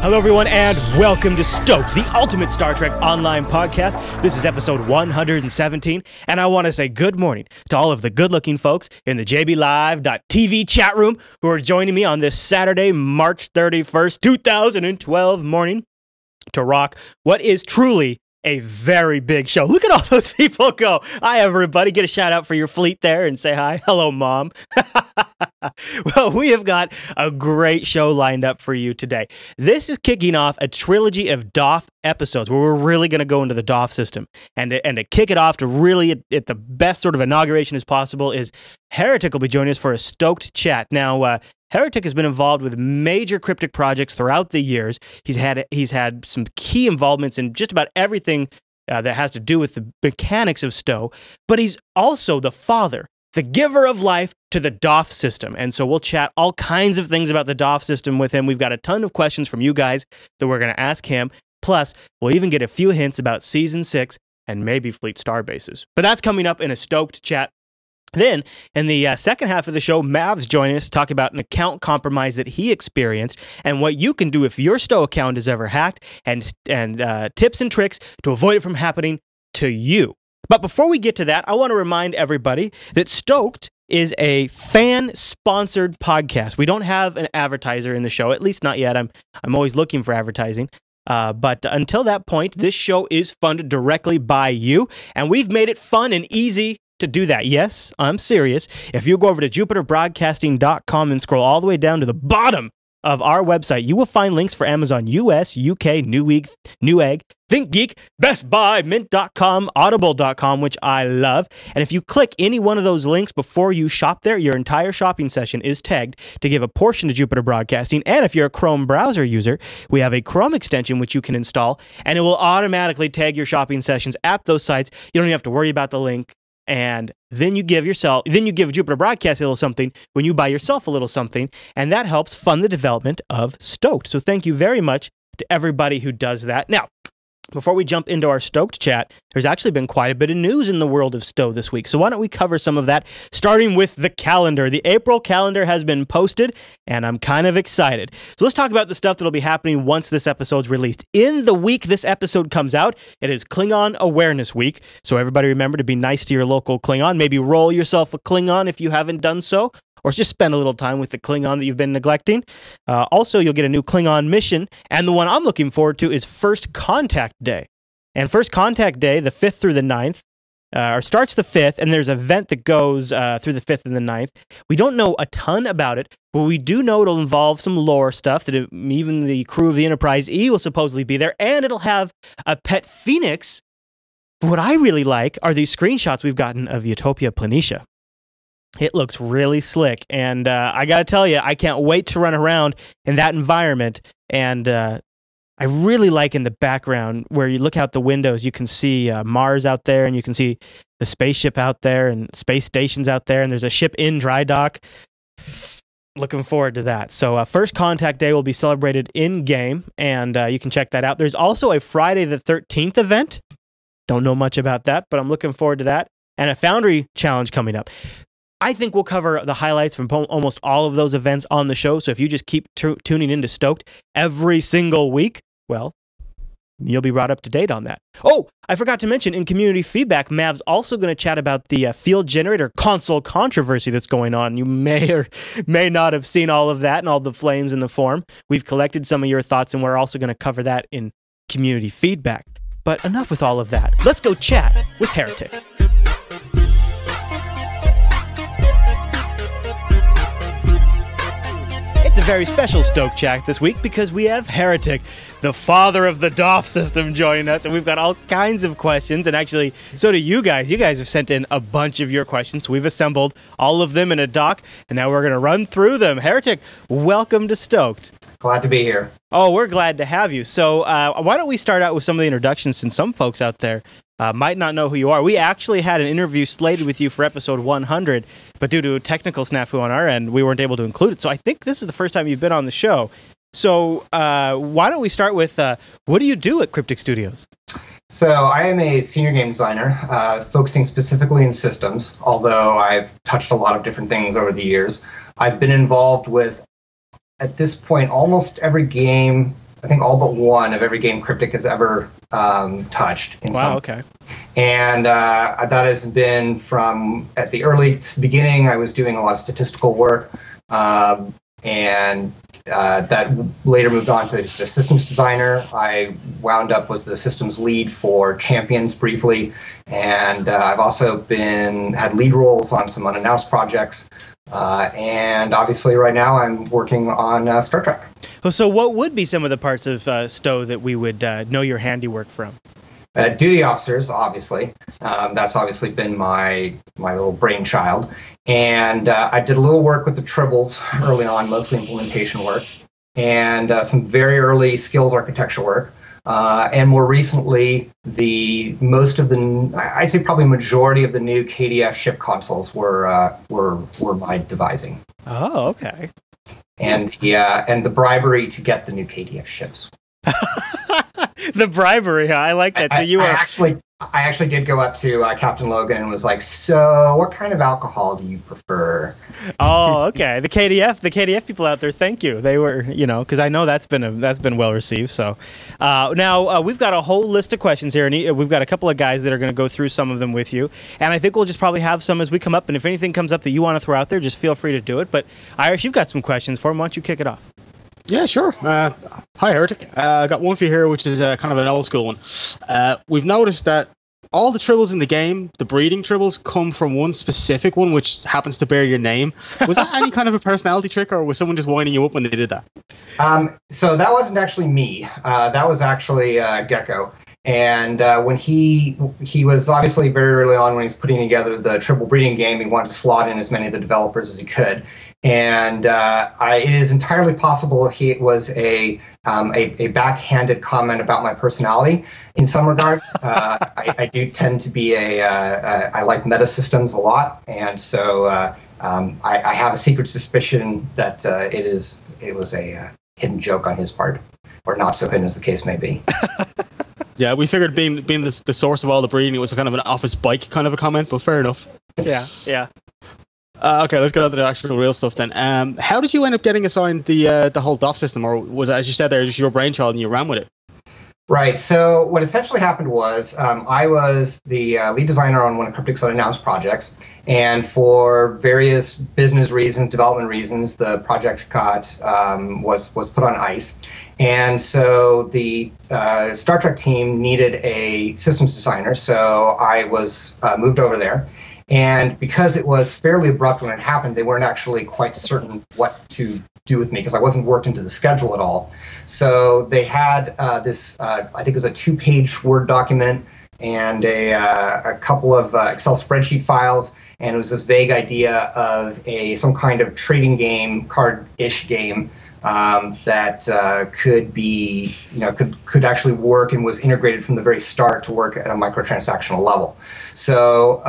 Hello, everyone, and welcome to Stoked, the ultimate Star Trek online podcast. This is episode 117, and I want to say good morning to all of the good-looking folks in the JBLive.tv chat room who are joining me on this Saturday, March 31st, 2012 morning to rock what is truly a very big show. Look at all those people go. Hi, everybody. Get a shout out for your fleet there and say hi. Hello, Mom. Well, we have got a great show lined up for you today. This is kicking off a trilogy of DOF episodes where we're really going to go into the DOF system. And to kick it off to really at the best sort of inauguration as possible is Heretic will be joining us for a Stoked chat. Now, Heretic has been involved with major cryptic projects throughout the years. He's had some key involvements in just about everything that has to do with the mechanics of STO, but he's also the father, the giver of life to the DOF system. And so we'll chat all kinds of things about the DOF system with him. We've got a ton of questions from you guys that we're going to ask him. Plus, we'll even get a few hints about Season 6 and maybe Fleet Starbases. But that's coming up in a Stoked chat. Then, in the second half of the show, Mav's joining us to talk about an account compromise that he experienced and what you can do if your STO account is ever hacked and tips and tricks to avoid it from happening to you. But before we get to that, I want to remind everybody that Stoked is a fan-sponsored podcast. We don't have an advertiser in the show, at least not yet. I'm always looking for advertising. But until that point, this show is funded directly by you, and we've made it fun and easy to do that. Yes, I'm serious. If you go over to jupiterbroadcasting.com and scroll all the way down to the bottom of our website, you will find links for Amazon US, UK, Newegg, ThinkGeek, Best Buy, Mint.com, Audible.com, which I love. And if you click any one of those links before you shop there, your entire shopping session is tagged to give a portion to Jupiter Broadcasting. And if you're a Chrome browser user, we have a Chrome extension which you can install, and it will automatically tag your shopping sessions at those sites. You don't even have to worry about the link. And then you give Jupiter Broadcast a little something when you buy yourself a little something, and that helps fund the development of Stoked. So thank you very much to everybody who does that. Now, before we jump into our Stoked chat, there's actually been quite a bit of news in the world of STO this week. So why don't we cover some of that, starting with the calendar. The April calendar has been posted, and I'm kind of excited. So let's talk about the stuff that'll be happening once this episode's released. In the week this episode comes out, it is Klingon Awareness Week. So everybody remember to be nice to your local Klingon. Maybe roll yourself a Klingon if you haven't done so, or just spend a little time with the Klingon that you've been neglecting. Also, you'll get a new Klingon mission, and the one I'm looking forward to is First Contact Day. And First Contact Day, the 5th through the 9th, starts the 5th, and there's an event that goes through the 5th and the 9th. We don't know a ton about it, but we do know it'll involve some lore stuff, that even the crew of the Enterprise E will supposedly be there, and it'll have a pet phoenix. But what I really like are these screenshots we've gotten of Utopia Planitia. It looks really slick, and I gotta tell you, I can't wait to run around in that environment. And I really like in the background where you look out the windows, you can see Mars out there, and you can see the spaceship out there, and space stations out there, and there's a ship in dry dock. Looking forward to that. So First Contact Day will be celebrated in-game, and you can check that out. There's also a Friday the 13th event. Don't know much about that, but I'm looking forward to that. And a Foundry Challenge coming up. I think we'll cover the highlights from almost all of those events on the show. So if you just keep tuning into Stoked every single week, well, you'll be brought up to date on that. Oh, I forgot to mention, in community feedback, Mav's also going to chat about the field generator console controversy that's going on. You may or may not have seen all of that and all the flames in the forum. We've collected some of your thoughts, and we're also going to cover that in community feedback. But enough with all of that. Let's go chat with Heretic. It's a very special Stoked chat this week because we have Heretic, the father of the DOF system, joining us, and we've got all kinds of questions, and actually, so do you guys. You guys have sent in a bunch of your questions, so we've assembled all of them in a doc, and now we're going to run through them. Heretic, welcome to Stoked. Glad to be here. Oh, we're glad to have you. So why don't we start out with some of the introductions, since some folks out there might not know who you are. We actually had an interview slated with you for episode 100, but due to a technical snafu on our end, we weren't able to include it. So I think this is the first time you've been on the show. So why don't we start with, what do you do at Cryptic Studios? So I am a senior game designer, focusing specifically in systems, although I've touched a lot of different things over the years. I've been involved with, at this point, almost every game I think all but one of every game Cryptic has ever touched. Wow, okay. And that has been from at the early beginning. I was doing a lot of statistical work, and that later moved on to just a systems designer. I wound up was the systems lead for Champions briefly, and I've also had lead roles on some unannounced projects. And obviously right now I'm working on Star Trek. So what would be some of the parts of STO that we would know your handiwork from? Duty officers, obviously. That's obviously been my little brainchild. And I did a little work with the tribbles early on, mostly implementation work, and some very early skills architecture work. And more recently, I'd say probably majority of the new KDF ship consoles were my devising. Oh, okay. And the bribery to get the new KDF ships. The bribery, huh? I like that. So I actually did go up to Captain Logan and was like, "So, what kind of alcohol do you prefer?" Oh, okay. The KDF people out there, thank you. They were, because I know that's been well received. So now we've got a whole list of questions here, and we've got a couple of guys that are going to go through some of them with you. And I think we'll just probably have some as we come up. And if anything comes up that you want to throw out there, just feel free to do it. But Irish, you've got some questions for him. Why don't you kick it off? Yeah, sure. Hi, Heretic. I got one for you here, which is kind of an old school one. We've noticed that all the tribbles in the game, the breeding tribbles, come from one specific one, which happens to bear your name. Was that any kind of a personality trick, or was someone just winding you up when they did that? So that wasn't actually me. That was actually Gecko. And when he was obviously very early on when he was putting together the triple breeding game, he wanted to slot in as many of the developers as he could. And it is entirely possible it was a backhanded comment about my personality in some regards. I do tend to be I like meta systems a lot, and so I have a secret suspicion that it was a hidden joke on his part, or not so hidden as the case may be. Yeah, we figured being the source of all the breeding, it was kind of an office bike kind of a comment, but fair enough. Yeah. Okay, let's get on to the actual real stuff then. How did you end up getting assigned the whole DOF system, or was it, as you said there, just your brainchild and you ran with it? Right. So what essentially happened was I was the lead designer on one of Cryptic's unannounced projects, and for various business reasons, development reasons, the project was put on ice. And so the Star Trek team needed a systems designer, so I was moved over there. And because it was fairly abrupt when it happened, they weren't actually quite certain what to do with me because I wasn't worked into the schedule at all. So they had this, I think it was a 2-page Word document and a couple of Excel spreadsheet files. And it was this vague idea of some kind of trading game, card-ish game that could be, could actually work and was integrated from the very start to work at a microtransactional level. So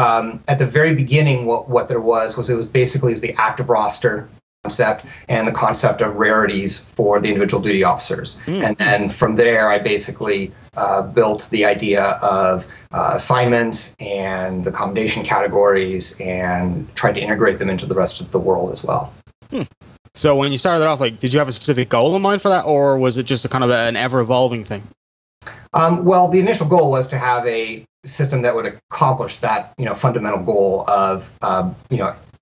at the very beginning, what there was it was basically the active roster concept and the concept of rarities for the individual duty officers. And then from there, I basically built the idea of assignments and the commendation categories and tried to integrate them into the rest of the world as well. So when you started off, did you have a specific goal in mind for that, or was it just a kind of an ever-evolving thing? Well, the initial goal was to have a system that would accomplish that, fundamental goal of,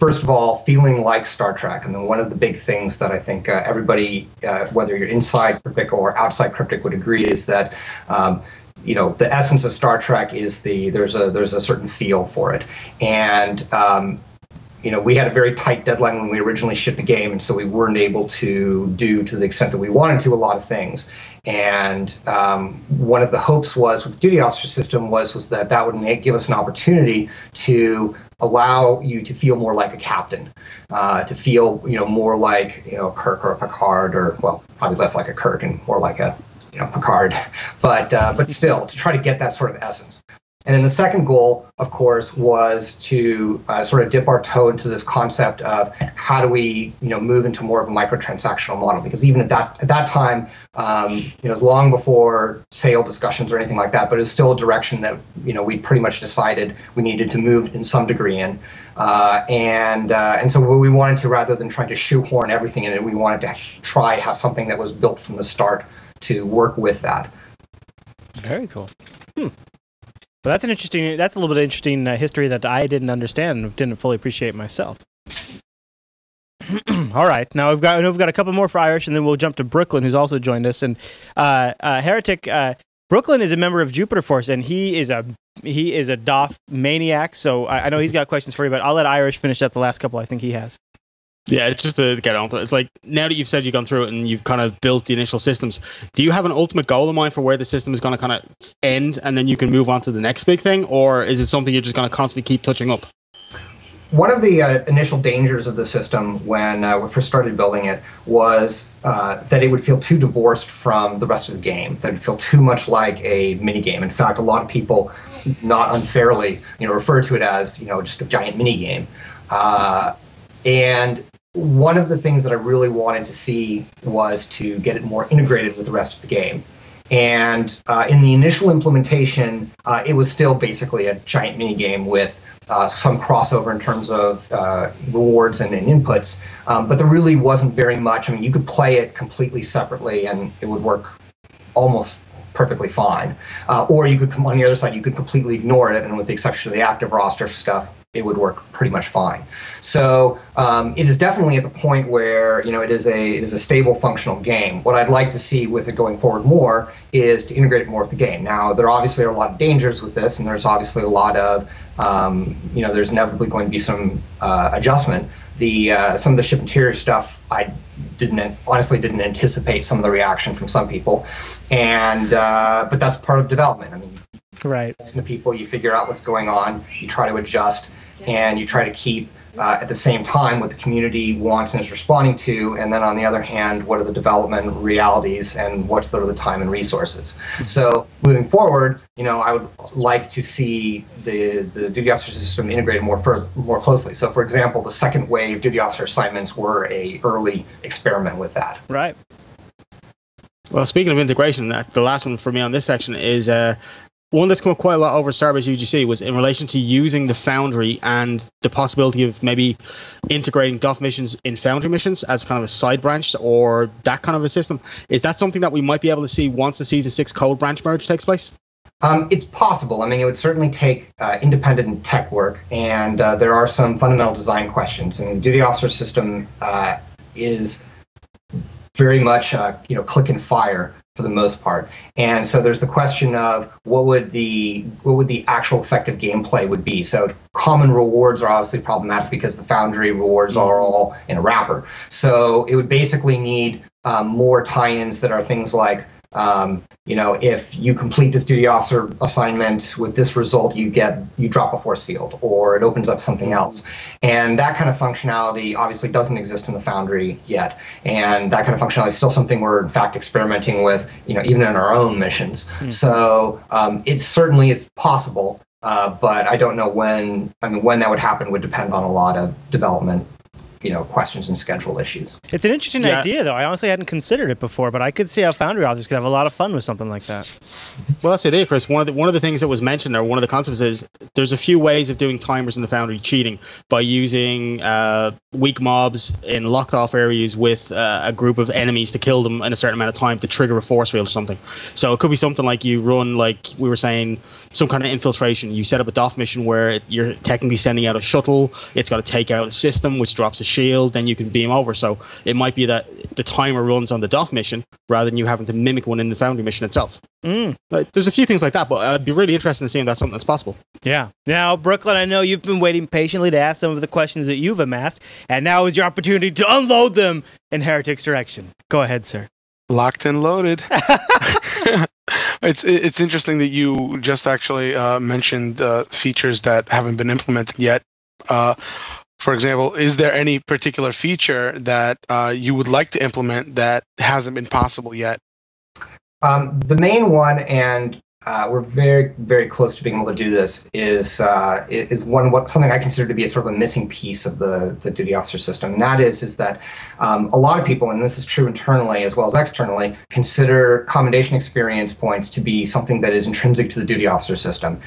first of all, feeling like Star Trek. I mean, one of the big things that I think everybody, whether you're inside Cryptic or outside Cryptic, would agree is that, the essence of Star Trek is there's a certain feel for it. And, we had a very tight deadline when we originally shipped the game, and so we weren't able to do to the extent that we wanted to a lot of things. And one of the hopes was with the duty officer system was that would give us an opportunity to allow you to feel more like a captain, to feel more like Kirk or a Picard, or well, probably less like a Kirk and more like a Picard, but still to try to get that sort of essence. And then the second goal, of course, was to sort of dip our toe into this concept of how do we, move into more of a microtransactional model? Because even at that time, it was long before sale discussions or anything like that, but it was still a direction that we pretty much decided we needed to move in some degree in. And so what we wanted to, rather than trying to shoehorn everything in it, we wanted to have something that was built from the start to work with that. Very cool. Well, that's a little bit of interesting history that I didn't understand and didn't fully appreciate myself. All right, now we've got a couple more for Irish, and then we'll jump to Brooklyn, who's also joined us. And Heretic, Brooklyn is a member of Jupiter Force, and he is a DOF maniac. So I know he's got questions for you, but I'll let Irish finish up the last couple I think he has. Yeah, just to get on to it. It's like, now that you've said you've gone through it and you've kind of built the initial systems, do you have an ultimate goal in mind for where the system is going to kind of end and then you can move on to the next big thing? Or is it something you're just going to constantly keep touching up? One of the initial dangers of the system when we first started building it was that it would feel too divorced from the rest of the game, that it would feel too much like a mini game. In fact, a lot of people, not unfairly, refer to it as, just a giant mini game. And one of the things that I really wanted to see was to get it more integrated with the rest of the game. And in the initial implementation, it was still basically a giant mini game with some crossover in terms of rewards and inputs, but there really wasn't very much. I mean, you could play it completely separately and it would work almost perfectly fine. Or you could come on the other side, you could completely ignore it, and with the exception of the active roster stuff, it would work pretty much fine. So it is definitely at the point where it is a stable, functional game. What I'd like to see with it going forward more is to integrate it more with the game. Now, there obviously are a lot of dangers with this, and there's obviously a lot of there's inevitably going to be some adjustment. Some of the ship interior stuff, I honestly didn't anticipate some of the reaction from some people, and but that's part of development. I mean, right. Listen to people, you figure out what's going on, you try to adjust, and you try to keep at the same time what the community wants and is responding to, and then on the other hand, what are the development realities and what's the time and resources. So moving forward, I would like to see the duty officer system integrated more closely. So for example, the second wave duty officer assignments were a early experiment with that. Right. Well, speaking of integration, the last one for me on this section is one that's come up quite a lot over Starbase UGC was in relation to using the Foundry and the possibility of maybe integrating DOF missions in Foundry missions as kind of a side branch or that kind of a system. Is that something that we might be able to see once the Season 6 code branch merge takes place? It's possible. I mean, it would certainly take independent tech work, and there are some fundamental design questions. I mean, the duty officer system is very much, click and fire for the most part. And so there's the question of what would the actual effective gameplay would be. So common rewards are obviously problematic because the Foundry rewards are all in a wrapper. So it would basically need more tie-ins that are things like, if you complete this duty officer assignment with this result, you drop a force field, or it opens up something else. And that kind of functionality obviously doesn't exist in the Foundry yet. And that kind of functionality is still something we're in fact experimenting with, even in our own missions. So it certainly is possible, but I don't know when. I mean, when that would happen would depend on a lot of development questions and schedule issues. It's an interesting idea, though. I honestly hadn't considered it before, but I could see how Foundry authors could have a lot of fun with something like that. Well, that's the idea, Chris. One of the things that was mentioned, or one of the concepts, is there's a few ways of doing timers in the Foundry cheating by using weak mobs in locked off areas with a group of enemies to kill them in a certain amount of time to trigger a force field or something. So it could be something like you run, like we were saying, some kind of infiltration. You set up a DOF mission where you're technically sending out a shuttle. It's got to take out a system, which drops a shield. Then you can beam over. So it might be that the timer runs on the DOF mission rather than you having to mimic one in the Foundry mission itself. There's a few things like that, but I'd be really interested in seeing if that's something that's possible. Yeah. Now, Brooklyn, I know you've been waiting patiently to ask some of the questions that you've amassed, and now is your opportunity to unload them in Heretic's direction. Go ahead, sir. Locked and loaded. It's interesting that you just actually mentioned features that haven't been implemented yet. For example, is there any particular feature that you would like to implement that hasn't been possible yet? The main one, and we're very, very close to being able to do this, is something I consider to be a sort of a missing piece of the duty officer system. And that is that a lot of people, and this is true internally as well as externally, consider commendation experience points to be something that is intrinsic to the duty officer system.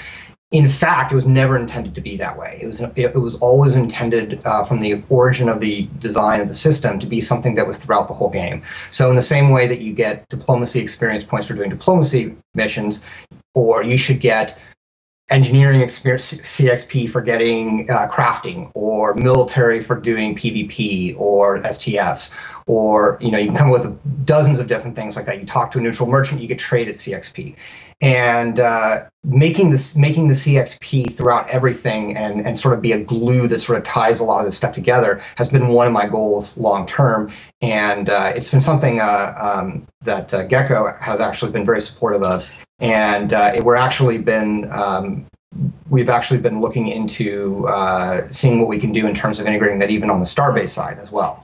In fact, it was never intended to be that way. It was always intended from the origin of the design of the system to be something that was throughout the whole game. So in the same way that you get diplomacy experience points for doing diplomacy missions, or you should get engineering experience CXP for getting crafting, or military for doing PvP or STFs, or you can come up with dozens of different things like that. You talk to a neutral merchant, you get traded CXP. And making the CXP throughout everything and sort of be a glue that sort of ties a lot of this stuff together has been one of my goals long term. And it's been something that Gecko has actually been very supportive of. And we've actually been looking into seeing what we can do in terms of integrating that even on the Starbase side as well.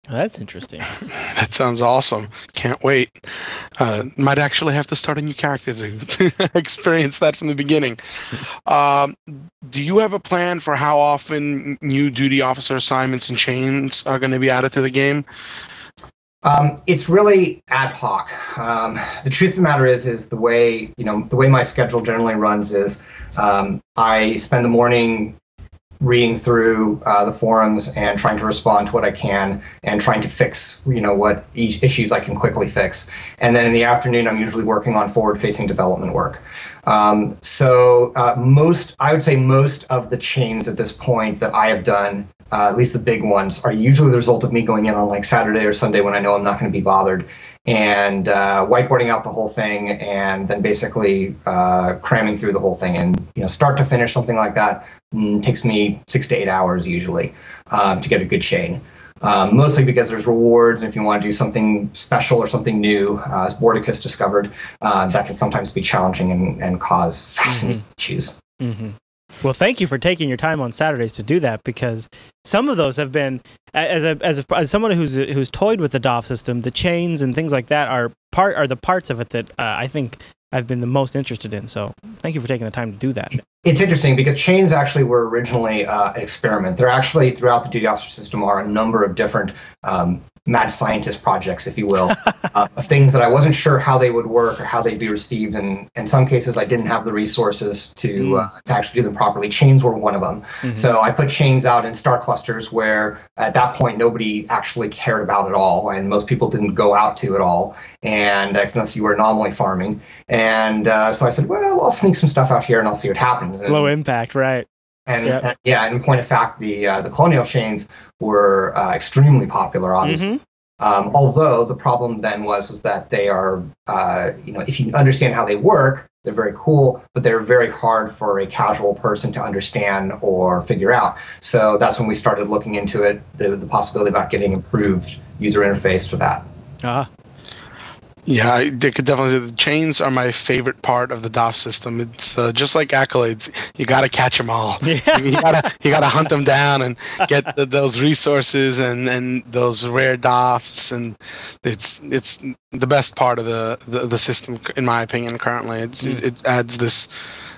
That's interesting. That sounds awesome. Can't wait. Might actually have to start a new character to experience that from the beginning. Do you have a plan for how often new duty officer assignments and chains are going to be added to the game? It's really ad hoc. The truth of the matter is the way my schedule generally runs is I spend the morning reading through the forums and trying to respond to what I can and trying to fix what issues I can quickly fix. And then in the afternoon, I'm usually working on forward-facing development work. So I would say most of the chains at this point that I have done, at least the big ones, are usually the result of me going in on like Saturday or Sunday when I know I'm not going to be bothered, and whiteboarding out the whole thing, and then basically cramming through the whole thing. And start to finish, something like that takes me 6 to 8 hours usually to get a good chain. Mostly because there's rewards, and if you want to do something special or something new, as Bordicus discovered, that can sometimes be challenging and cause fascinating issues. Well, thank you for taking your time on Saturdays to do that, because some of those have been, as someone who's toyed with the DOF system, the chains and things like that are the parts of it that I think I've been the most interested in. So thank you for taking the time to do that. It's interesting because chains actually were originally an experiment. There actually, throughout the duty officer system, are a number of different mad scientist projects, if you will, of things that I wasn't sure how they would work or how they'd be received. And in some cases, I didn't have the resources to actually do them properly. Chains were one of them. So I put chains out in star clusters where at that point, nobody actually cared about at all. And most people didn't go out to at all. And unless you were anomaly farming. And so I said, well, I'll sneak some stuff out here and I'll see what happens. And, low impact, right? And and in point of fact, the colonial chains were extremely popular, obviously. Although the problem then was that they are, if you understand how they work, they're very cool, but they're very hard for a casual person to understand or figure out. So that's when we started looking into it, the possibility about getting improved user interface for that. Yeah, I could definitely say the chains are my favorite part of the DOF system. It's just like accolades. You got to catch them all. Yeah. You gotta hunt them down and get those resources and those rare DOFs, and it's the best part of the system, in my opinion. Currently, it adds this.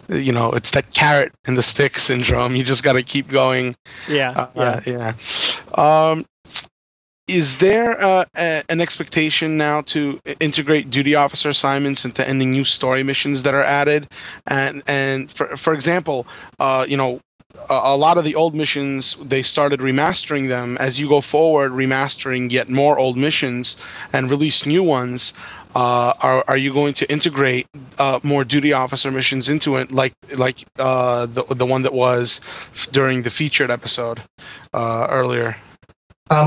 It's that carrot and the stick syndrome. You just got to keep going. Yeah. Is there an expectation now to integrate duty officer assignments into any new story missions that are added? And for example, a lot of the old missions, they started remastering them. As you go forward, remastering yet more old missions and release new ones. Are you going to integrate more duty officer missions into it, like the one that was during the featured episode earlier?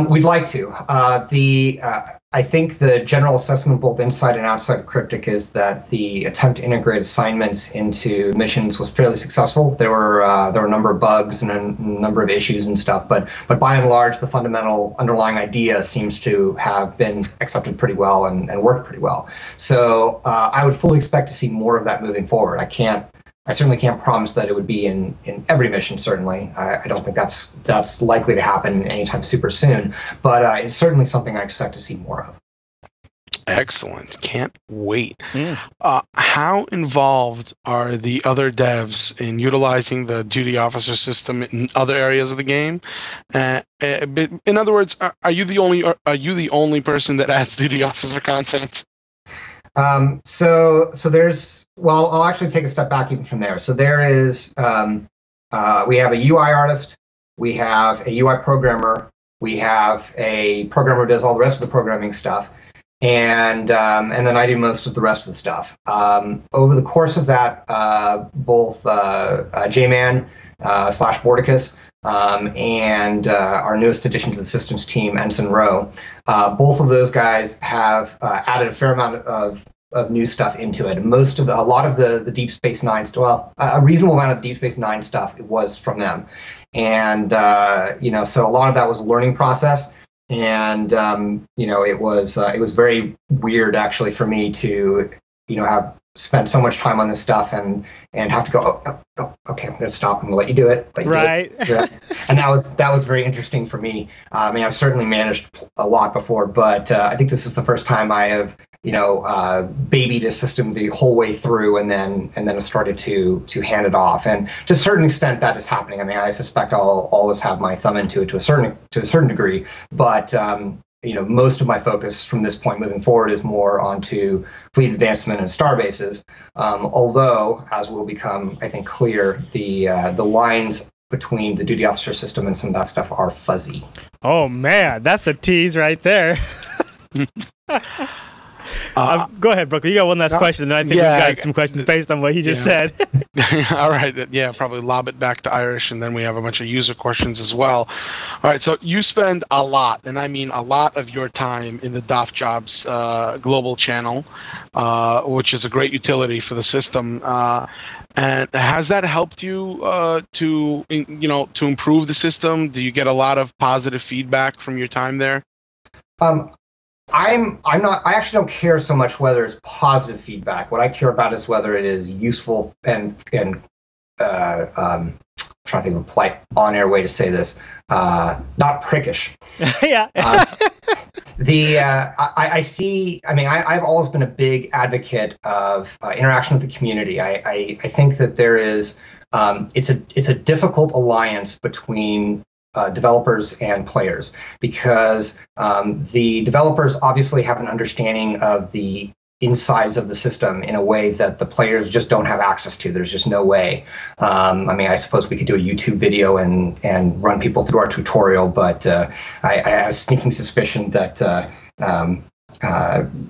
We'd like to. I think the general assessment, both inside and outside of Cryptic, is that the attempt to integrate assignments into missions was fairly successful. There were a number of bugs and a number of issues and stuff, but by and large, the fundamental underlying idea seems to have been accepted pretty well and worked pretty well. So I would fully expect to see more of that moving forward. I certainly can't promise that it would be in every mission, certainly. I don't think that's likely to happen anytime super soon, but it's certainly something I expect to see more of. Excellent. Can't wait. How involved are the other devs in utilizing the duty officer system in other areas of the game? In other words, are you the only person that adds duty officer content? So there's, well, I'll actually take a step back even from there. So there is, we have a UI artist, we have a UI programmer, we have a programmer who does all the rest of the programming stuff, and then I do most of the rest of the stuff. Over the course of that, both J-Man / Bordicus and our newest addition to the systems team, Ensign Rowe, both of those guys have added a fair amount of new stuff into it. A lot of the Deep Space Nine stuff, well, a reasonable amount of the Deep Space Nine stuff was from them, and so a lot of that was a learning process, and it was very weird actually for me to have spent so much time on this stuff and have to go, oh, okay, I'm going to stop. I'm going to let you do it. Right. And that was very interesting for me. I mean, I've certainly managed a lot before, but I think this is the first time I have, babied a system the whole way through and then have started to hand it off. And to a certain extent that is happening. I mean, I suspect I'll always have my thumb into it to a certain degree, but most of my focus from this point moving forward is more onto fleet advancement and starbases. Although, as will become, I think, clear, the lines between the duty officer system and some of that stuff are fuzzy. Oh man, that's a tease right there. Go ahead, Brooklyn. You got one last question, and then I think we've got some questions based on what he just said. All right. Yeah, probably lob it back to Irish, and then we have a bunch of user questions as well. All right. So you spend a lot, and I mean a lot of your time in the DOF Jobs global channel, which is a great utility for the system. And has that helped you to improve the system? Do you get a lot of positive feedback from your time there? I actually don't care so much whether it's positive feedback. What I care about is whether it is useful and I'm trying to think of a polite on-air way to say this, not prickish. Yeah. I see, I mean, I've always been a big advocate of interaction with the community. I think that there is, it's a difficult alliance between developers and players, because the developers obviously have an understanding of the insides of the system in a way that the players just don't have access to. There's just no way. I mean, I suppose we could do a YouTube video and run people through our tutorial, but I have a sneaking suspicion that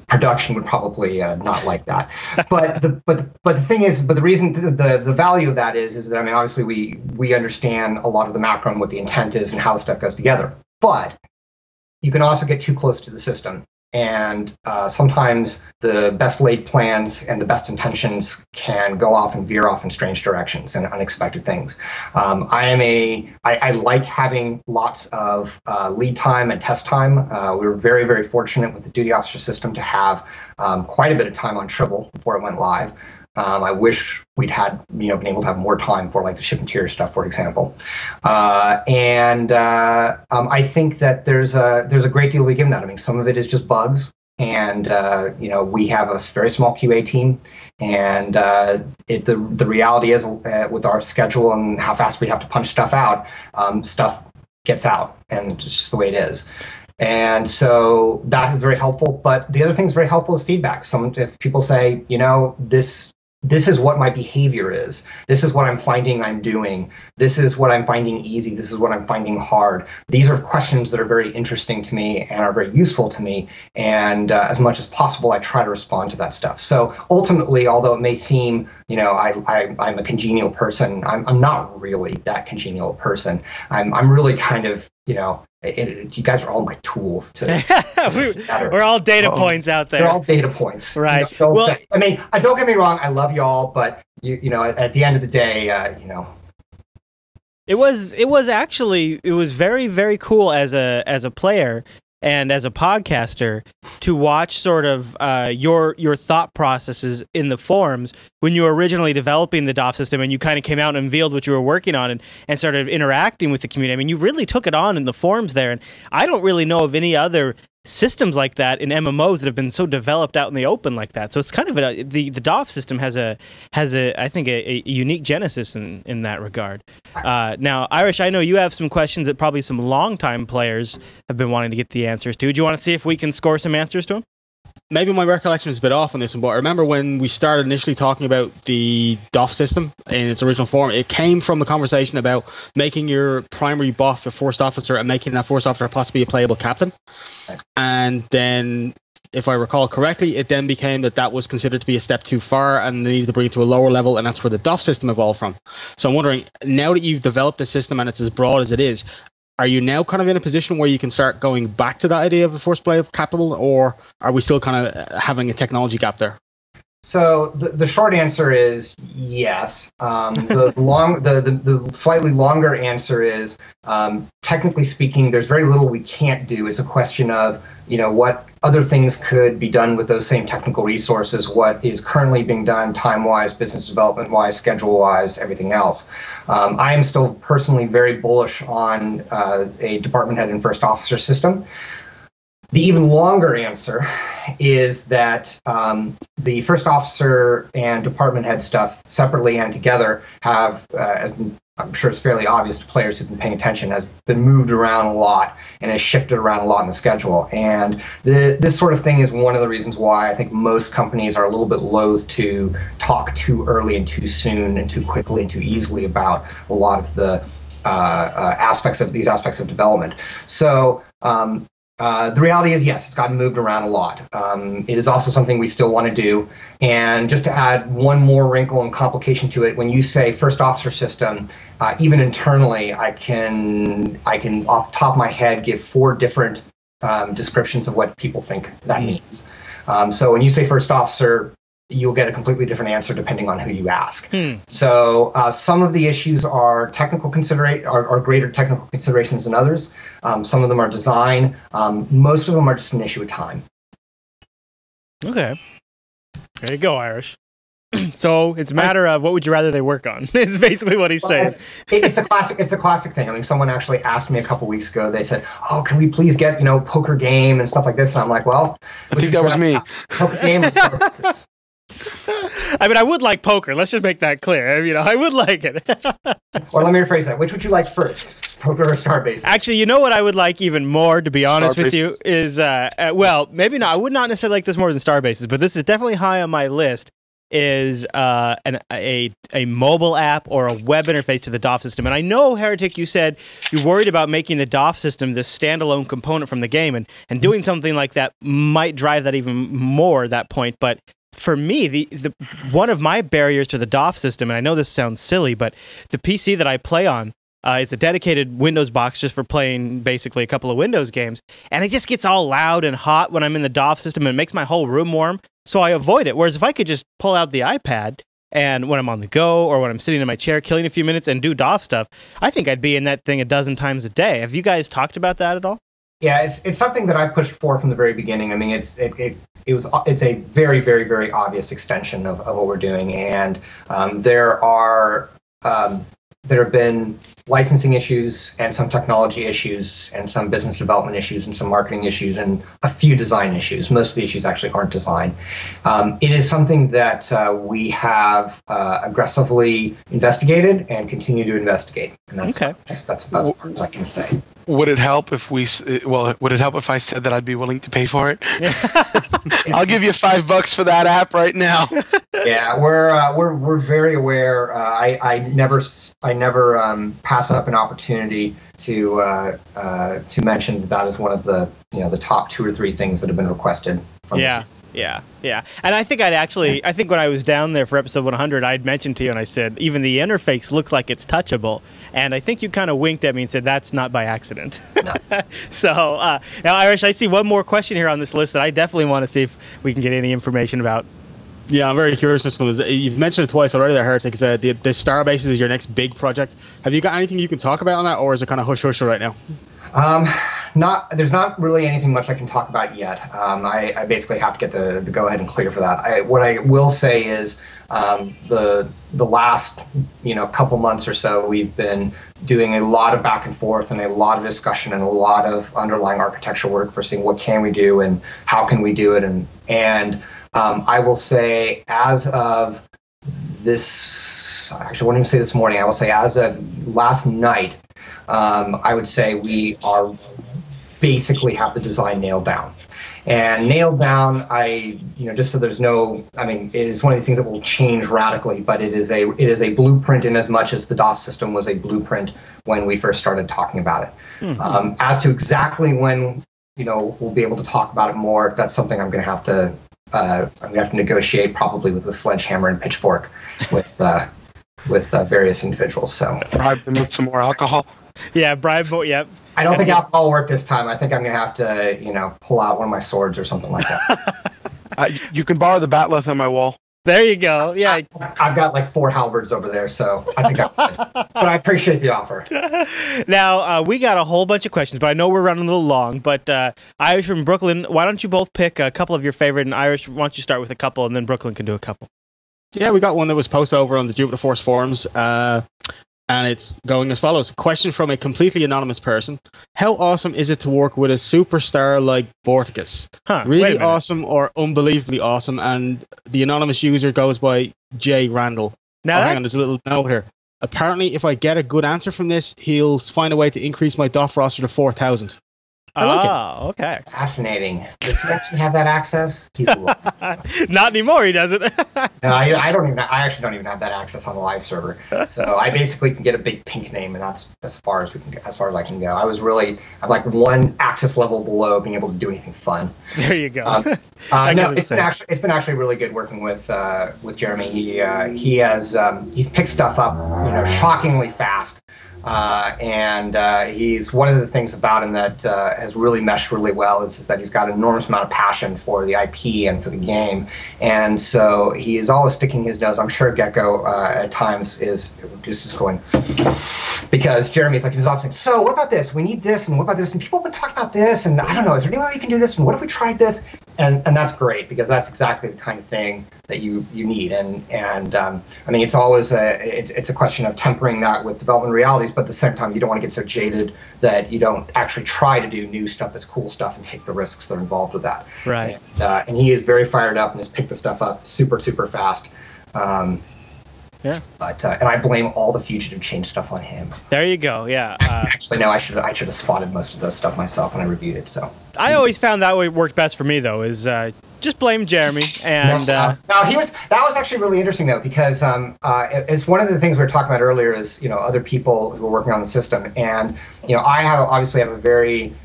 production would probably not like that. But the thing is, but the reason, the value of that is that, I mean, obviously we understand a lot of the macro and what the intent is and how the stuff goes together. But you can also get too close to the system. And sometimes the best laid plans and the best intentions can go off and veer off in strange directions and unexpected things. I like having lots of lead time and test time. We were very, very fortunate with the duty officer system to have quite a bit of time on Tribble before it went live. I wish we'd had, been able to have more time for like the ship interior stuff, for example. I think that there's a great deal we give that. I mean, some of it is just bugs, and we have a very small QA team, and the reality is with our schedule and how fast we have to punch stuff out, stuff gets out, and it's just the way it is. And so that is very helpful. But the other thing that's very helpful is feedback. If people say, this is what my behavior is. This is what I'm finding I'm doing. This is what I'm finding easy. This is what I'm finding hard. These are questions that are very interesting to me and are very useful to me. And as much as possible, I try to respond to that stuff. So ultimately, although it may seem, I'm a congenial person, I'm not really that congenial person. I'm really kind of, you guys are all my tools to. We're all data points out there. They're all data points, right? Well, I mean, don't get me wrong. I love you all, but at the end of the day, it was very, very cool as a player and as a podcaster to watch sort of your thought processes in the forums when you were originally developing the DOF system, and you kind of came out and unveiled what you were working on and started interacting with the community. I mean, you really took it on in the forums there, and I don't really know of any other systems like that in MMOs that have been so developed out in the open like that. So it's kind of the DOF system has I think a unique genesis in that regard. Now, Irish, I know you have some questions that probably some longtime players have been wanting to get the answers to. Do you want to see if we can score some answers to them? maybe my recollection is a bit off on this one, but I remember when we started initially talking about the DOF system in its original form, it came from a conversation about making your primary buff a forced officer and making that forced officer possibly a playable captain. And then, if I recall correctly, it then became that was considered to be a step too far and they needed to bring it to a lower level, and that's where the DOF system evolved from. So I'm wondering, now that you've developed the system and it's as broad as it is, are you now kind of in a position where you can start going back to that idea of a forced player capital, or are we still kind of having a technology gap there? So the short answer is yes. The slightly longer answer is, technically speaking, there's very little we can't do. It's a question of, what other things could be done with those same technical resources, what is currently being done time-wise, business development-wise, schedule-wise, everything else. I am still personally very bullish on a department head and first officer system. The even longer answer is that the first officer and department head stuff separately and together have, as I'm sure it's fairly obvious to players who've been paying attention, has been moved around a lot and has shifted around a lot in the schedule. And this sort of thing is one of the reasons why I think most companies are a little bit loath to talk too early and too soon and too quickly and too easily about a lot of the aspects of development. So the reality is, yes, it's gotten moved around a lot. It is also something we still want to do. And just to add one more wrinkle and complication to it, when you say first officer system, even internally, I can off the top of my head give 4 different descriptions of what people think that means. So when you say first officer, you'll get a completely different answer depending on who you ask. So some of the issues are greater technical considerations than others. Some of them are design. Most of them are just an issue of time. Okay. There you go, Irish. So it's a matter of what would you rather they work on? It's basically what he's saying. It's the classic thing. I mean, someone actually asked me a couple weeks ago. They said, "Oh, can we please get poker game and stuff like this?" And I'm like, "Well, I think that was me. Poker game and Starbases." I mean, I would like poker. Let's just make that clear. I would like it. Or let me rephrase that. Which would you like first, poker or Starbases? Actually, you know what I would like even more, to be honest with you, is, well, maybe not. I would not necessarily like this more than Starbases, but this is definitely high on my list, is a mobile app or a web interface to the DOF system. And I know, Heretic, you said you're worried about making the DOF system this standalone component from the game, and doing something like that might drive that even more, that point. But for me, the one of my barriers to the DOF system, and I know this sounds silly, but the PC that I play on is a dedicated Windows box just for playing basically a couple of Windows games, and it just gets all loud and hot when I'm in the DOF system, and it makes my whole room warm, so I avoid it. Whereas if I could just pull out the iPad, and when I'm on the go or when I'm sitting in my chair killing a few minutes and do DOF stuff, I think I'd be in that thing a dozen times a day. Have you guys talked about that at all? Yeah, it's something that I pushed for from the very beginning. I mean, it's a very, very, very obvious extension of what we're doing, and there have been licensing issues and some technology issues and some business development issues and some marketing issues and a few design issues. Most of the issues actually aren't design. It is something that we have aggressively investigated and continue to investigate, and that's okay. That's about as far as I can say. Would it help if would it help if I said that I'd be willing to pay for it? I'll give you $5 for that app right now. Yeah, we're very aware. I never pass up an opportunity to mention that is one of the the top 2 or 3 things that have been requested from this. Yeah. And I think I think when I was down there for episode 100, I'd mentioned to you and I said, even the interface looks like it's touchable. And I think you kind of winked at me and said, that's not by accident. No. So, now, Irish, I see one more question here on this list that I definitely want to see if we can get any information about. Yeah, I'm very curious. This one is, you've mentioned it twice already there, Heretic. The Starbases is your next big project. Have you got anything you can talk about on that, or is it kind of hush-hush right now? There's not really anything much I can talk about yet. I basically have to get the go ahead and clear for that. What I will say is the last couple months or so, we've been doing a lot of back and forth and a lot of discussion and a lot of underlying architectural work for seeing what can we do and how can we do it, and I will say, as of this, actually I won't even say this morning, I will say as of last night, I would say we are basically have the design nailed down. And nailed down, just so there's no, I mean, it is one of these things that will change radically, but it is a blueprint in as much as the DOS system was a blueprint when we first started talking about it. Mm-hmm. As to exactly when, we'll be able to talk about it more, that's something I'm going to have to negotiate probably with a sledgehammer and pitchfork with various individuals. So bribe them with some more alcohol. Yeah, bribe. Yep. I don't think alcohol will work this time. I think I'm going to have to, pull out one of my swords or something like that. You can borrow the batleth on my wall. There you go. Yeah, I've got like 4 halberds over there, so I think I'm good. But I appreciate the offer. Now, we got a whole bunch of questions, but I know we're running a little long. But Irish from Brooklyn, why don't you both pick a couple of your favorite? And Irish, why don't you start with a couple, and then Brooklyn can do a couple. Yeah, we got one that was posted over on the Jupiter Force forums. And it's going as follows. Question from a completely anonymous person. How awesome is it to work with a superstar like Vorticus? Really awesome or unbelievably awesome? And the anonymous user goes by J. Randall. Now, hang on, there's a little note here. Apparently, if I get a good answer from this, he'll find a way to increase my DOF roster to 4,000. I like it. Okay. Fascinating. Does he actually have that access? He's not anymore. He doesn't. No, I don't even. I actually don't even have that access on the live server. So I basically can get a big pink name, and that's as far as we can. As far as I can go. I'm like one access level below being able to do anything fun. There you go. No, it's been actually really good working with Jeremy. He's picked stuff up, shockingly fast. And he's one of the things about him that has really meshed really well is that he's got an enormous amount of passion for the IP and for the game, and so he is always sticking his nose. I'm sure Gecko at times is just going, because Jeremy's like, he's often saying, so what about this? We need this, and what about this? And people have been talking about this, and I don't know, is there any way we can do this? And what if we tried this? And that's great, because that's exactly the kind of thing that you need. And I mean, it's always it's a question of tempering that with development realities, but at the same time, you don't want to get so jaded that you don't actually try to do new stuff that's cool stuff and take the risks that are involved with that. Right. And he is very fired up and has picked the stuff up super, super fast. Yeah. But and I blame all the fugitive change stuff on him. There you go. Yeah. Actually, no, I should have spotted most of those stuff myself when I reviewed it. So I always found that way worked best for me, though, is just blame Jeremy. And that was actually really interesting, though, because it's one of the things we were talking about earlier is other people who are working on the system, and I obviously have a very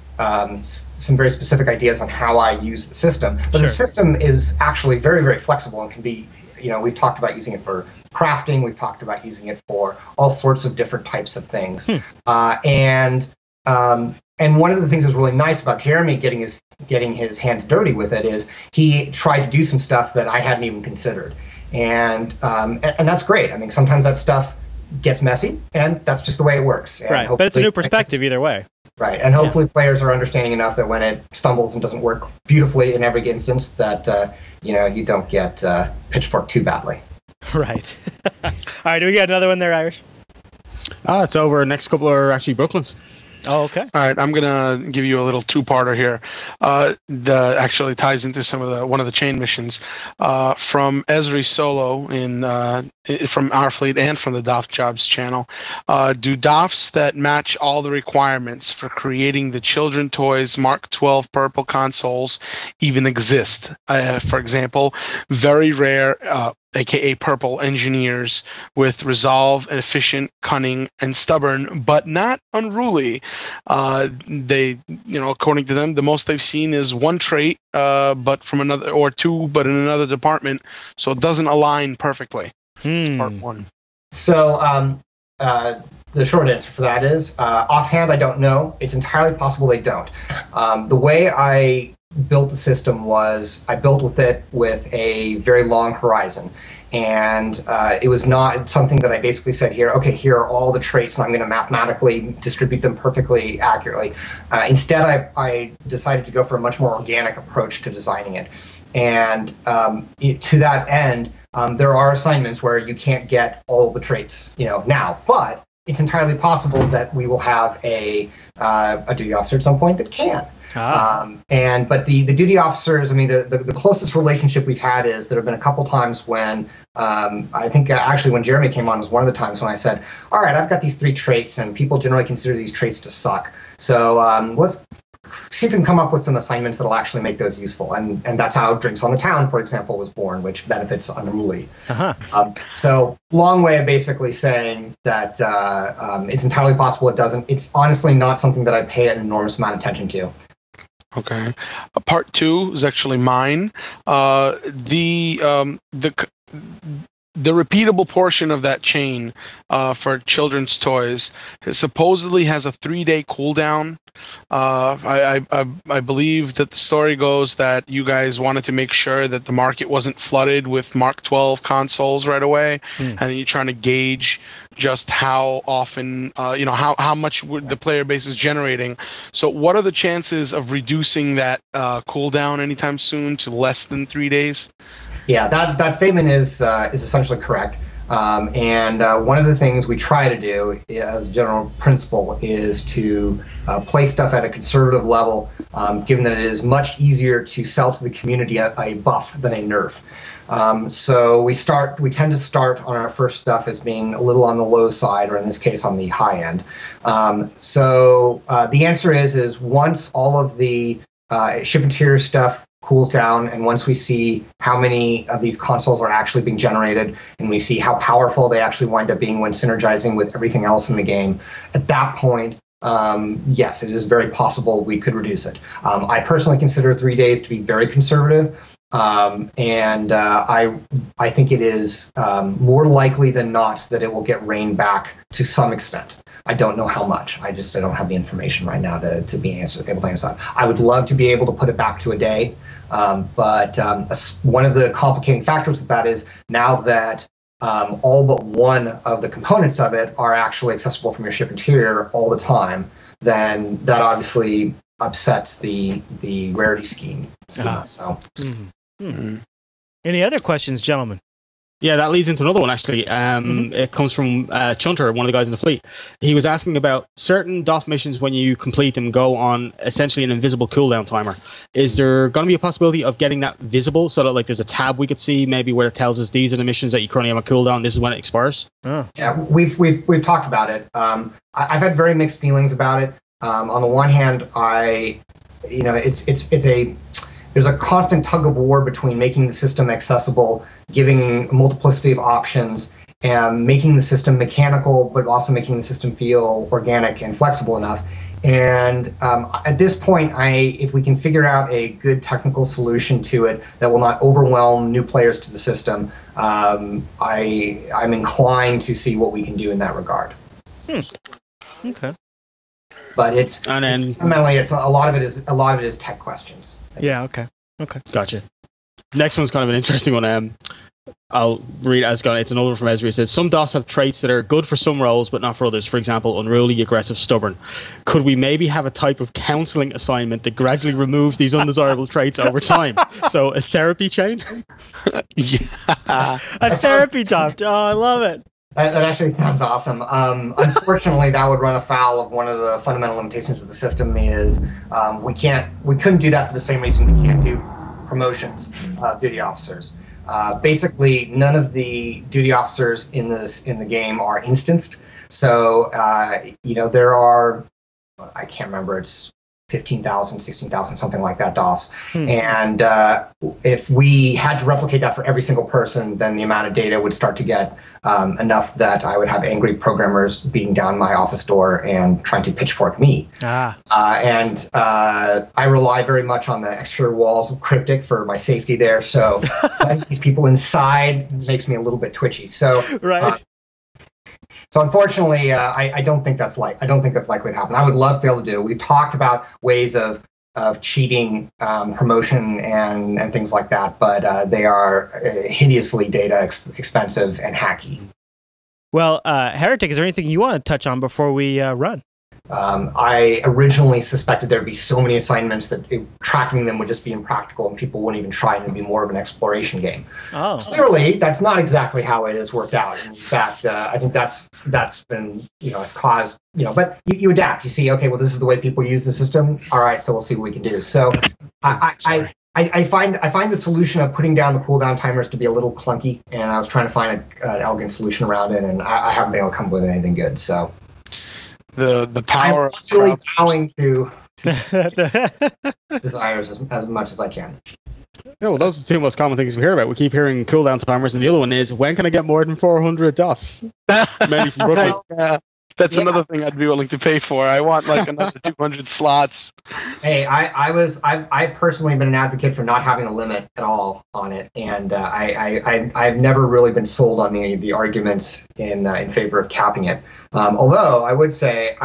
some very specific ideas on how I use the system, but the system is actually very, very flexible and can be. We've talked about using it for crafting. We've talked about using it for all sorts of different types of things. And one of the things that's really nice about Jeremy getting his hands dirty with it is he tried to do some stuff that I hadn't even considered. And that's great. I mean, sometimes that stuff gets messy, and that's just the way it works. And right, but it's a new perspective either way. Right, and hopefully players are understanding enough that when it stumbles and doesn't work beautifully in every instance, that you don't get pitchforked too badly. Right. All right, do we get another one there, Irish? It's over. Next couple are actually Brooklyn's. Oh, okay. All right, I'm gonna give you a little two-parter here. That actually ties into one of the chain missions from Esri Solo from our fleet and from the DOF Jobs channel. Do DOFs that match all the requirements for creating the children toys Mark 12 purple consoles even exist? For example, very rare. AKA purple engineers with resolve and efficient, cunning, and stubborn, but not unruly. They, according to them, the most they've seen is one trait, but from another, or two, but in another department, so it doesn't align perfectly. That's part one. So the short answer for that is, offhand, I don't know. It's entirely possible they don't. The way I built the system was I built with a very long horizon, and it was not something that I basically said here are all the traits and I'm going to mathematically distribute them perfectly accurately. Instead, I decided to go for a much more organic approach to designing it, and to that end, there are assignments where you can't get all of the traits now, but it's entirely possible that we will have a duty officer at some point that can. But the duty officers, I mean, the closest relationship we've had is there have been a couple times when I think actually when Jeremy came on was one of the times when I said, all right, I've got these 3 traits and people generally consider these traits to suck. So see if we can come up with some assignments that'll actually make those useful. And that's how Drinks on the Town, for example, was born, which benefits Unruly. So long way of basically saying that it's entirely possible it doesn't. It's honestly not something that I pay an enormous amount of attention to. Okay. Part 2 is actually mine. The repeatable portion of that chain for children's toys supposedly has a 3-day cooldown. I believe that the story goes that you guys wanted to make sure that the market wasn't flooded with Mark 12 consoles right away, and then you're trying to gauge just how often, how much the player base is generating. So what are the chances of reducing that cooldown anytime soon to less than 3 days? Yeah, that statement is essentially correct. And one of the things we try to do as a general principle is to play stuff at a conservative level, given that it is much easier to sell to the community a buff than a nerf. So we tend to start on our first stuff as being a little on the low side, or in this case on the high end. So the answer is once all of the ship interior stuff cools down, and once we see how many of these consoles are actually being generated, and we see how powerful they actually wind up being when synergizing with everything else in the game, at that point, yes, it is very possible we could reduce it. I personally consider 3 days to be very conservative, and I think it is more likely than not that it will get reined back to some extent. I don't know how much. I don't have the information right now to be able to answer that. I would love to be able to put it back to a day, but one of the complicating factors with that is now that all but one of the components of it are actually accessible from your ship interior all the time, then that obviously upsets the rarity scheme. So. Any other questions, gentlemen? Yeah, that leads into another one, actually. It comes from Chunter, one of the guys in the fleet. He was asking about certain DOF missions, when you complete them, go on essentially an invisible cooldown timer. Is there going to be a possibility of getting that visible so that there's a tab we could see maybe where it tells us these are the missions that you currently have a cooldown, this is when it expires? Yeah, we've talked about it. I've had very mixed feelings about it. On the one hand, there's a constant tug of war between making the system accessible, giving a multiplicity of options, and making the system mechanical, but also making the system feel organic and flexible enough. And at this point, if we can figure out a good technical solution to it that will not overwhelm new players to the system, I'm inclined to see what we can do in that regard. Okay. But fundamentally, a lot of it is tech questions. Yeah. Okay. Gotcha. Next one's kind of an interesting one. I'll read as gone. It's another one from Ezra. It says, some DOS have traits that are good for some roles, but not for others. For example, unruly, aggressive, stubborn. Could we maybe have a type of counseling assignment that gradually removes these undesirable traits over time? So a therapy chain? Yeah. A therapy top. Oh, I love it. That actually sounds awesome. Unfortunately, that would run afoul of one of the fundamental limitations of the system. Is we couldn't do that for the same reason we can't do promotions of duty officers. Basically, none of the duty officers in the game are instanced. So there are, I can't remember, it's 15,000, 16,000, something like that DOFs. And if we had to replicate that for every single person, then the amount of data would start to get enough that I would have angry programmers beating down my office door and trying to pitchfork me. And I rely very much on the exterior walls of Cryptic for my safety there. So these people inside makes me a little bit twitchy. So right. So unfortunately, I don't think that's likely to happen. I would love to be able to do it. We've talked about ways of cheating promotion and things like that, but they are hideously data expensive and hacky. Well, Heretic, is there anything you want to touch on before we run? I originally suspected there'd be so many assignments that tracking them would just be impractical and people wouldn't even try, and it'd be more of an exploration game. Oh. Clearly, that's not exactly how it has worked out. In fact, I think that's been, it's caused, but you adapt. You see, okay, well, this is the way people use the system. All right, so we'll see what we can do. So I find the solution of putting down the cooldown timers to be a little clunky, and I was trying to find an elegant solution around it, and I haven't been able to come up with anything good. So. The power. I'm really bowing to desires as much as I can. Yeah, well, those are the two most common things we hear about. We keep hearing cooldown timers, and the other one is, when can I get more than 400 DOFs? Mainly from Brooklyn. Yeah, that's another thing I'd be willing to pay for. I want like another 200 slots. Hey, I've personally been an advocate for not having a limit at all on it, and I've never really been sold on the arguments in favor of capping it. Although I would say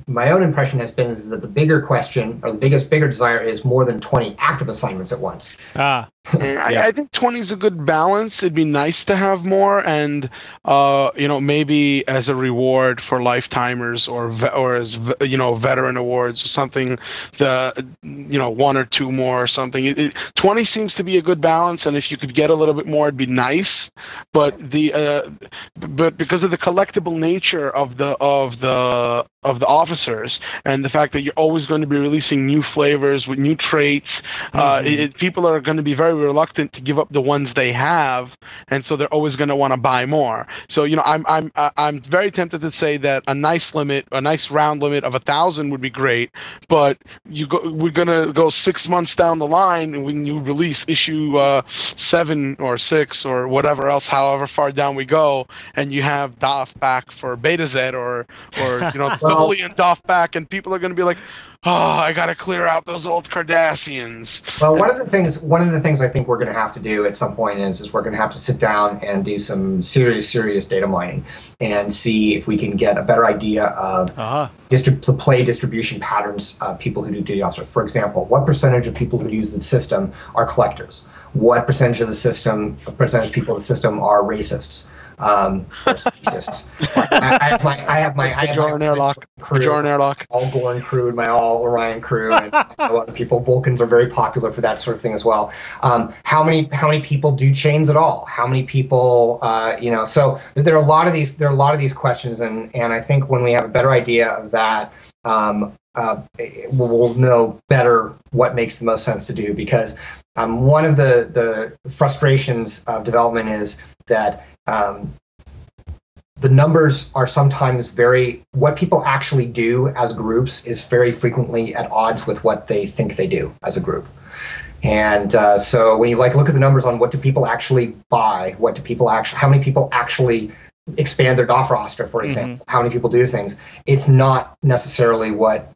my own impression has been is that the bigger question, or the bigger desire, is more than 20 active assignments at once. I think 20 is a good balance. It'd be nice to have more, and maybe as a reward for lifetimers or as veteran awards or something, one or two more or something. 20 seems to be a good balance, and if you could get a little bit more, it'd be nice. But but because of the collectible nature of the officers and the fact that you're always going to be releasing new flavors with new traits, people are going to be very reluctant to give up the ones they have, and so they're always going to want to buy more. So I'm very tempted to say that a nice round limit of 1,000 would be great, but we're going to go 6 months down the line, and when you release issue 7 or 6 or whatever else, however far down we go, and you have DOF back for Beta Z or Tuffli and DOF back, and people are going to be like, oh, I got to clear out those old Cardassians. Well, one of the things I think we're going to have to do at some point is we're going to have to sit down and do some serious data mining and see if we can get a better idea of the play distribution patterns of people who do DDoS. For example, what percentage of people who use the system are collectors? What percentage of people in the system are racists? Or speciesists. I have my all Gorn crew and my all Orion crew, and I know other people. Vulcans are very popular for that sort of thing as well. How many people do chains at all? How many people? So there are a lot of these questions, and I think when we have a better idea of that, we'll know better what makes the most sense to do. Because one of the frustrations of development is that the numbers are sometimes what people actually do as groups is very frequently at odds with what they think they do as a group. And so when you look at the numbers on what do people actually buy, how many people actually expand their DOF roster, for example, how many people do things, it's not necessarily what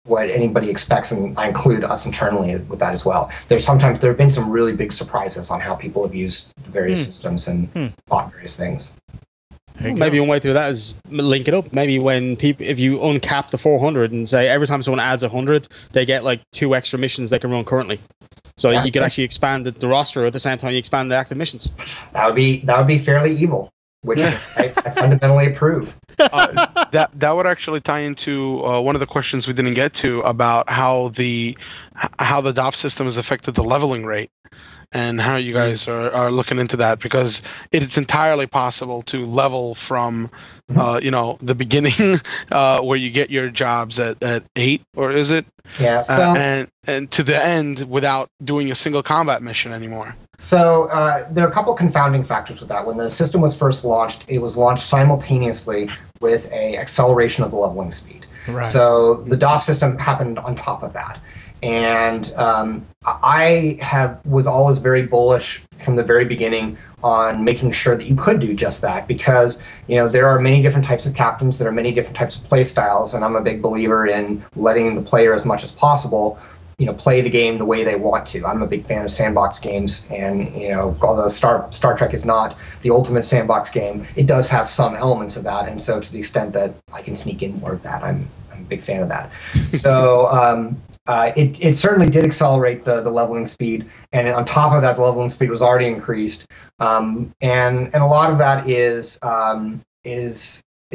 anybody expects, and I include us internally with that as well. There have been some really big surprises on how people have used the various systems and bought various things. Maybe one way through that is link it up. Maybe if you uncap the 400 and say every time someone adds 100, they get like 2 extra missions they can run currently. So you could actually expand the roster at the same time you expand the active missions. That would be fairly evil, which I fundamentally approve. That would actually tie into one of the questions we didn't get to about how the DOF system has affected the leveling rate, and how you guys are looking into that, because it's entirely possible to level from the beginning where you get your jobs at 8, or is it? Yeah. So and to the end without doing a single combat mission anymore. So there are a couple confounding factors with that. When the system was first launched, it was launched simultaneously with an acceleration of the leveling speed. Right. So the DOF system happened on top of that. And I was always very bullish from the very beginning on making sure that you could do just that, because there are many different types of captains, there are many different types of play styles, and I'm a big believer in letting the player, as much as possible, play the game the way they want to. I'm a big fan of sandbox games, and although Star Trek is not the ultimate sandbox game, it does have some elements of that, and so to the extent that I can sneak in more of that, I'm a big fan of that. So it certainly did accelerate the leveling speed, and on top of that, the leveling speed was already increased, and a lot of that is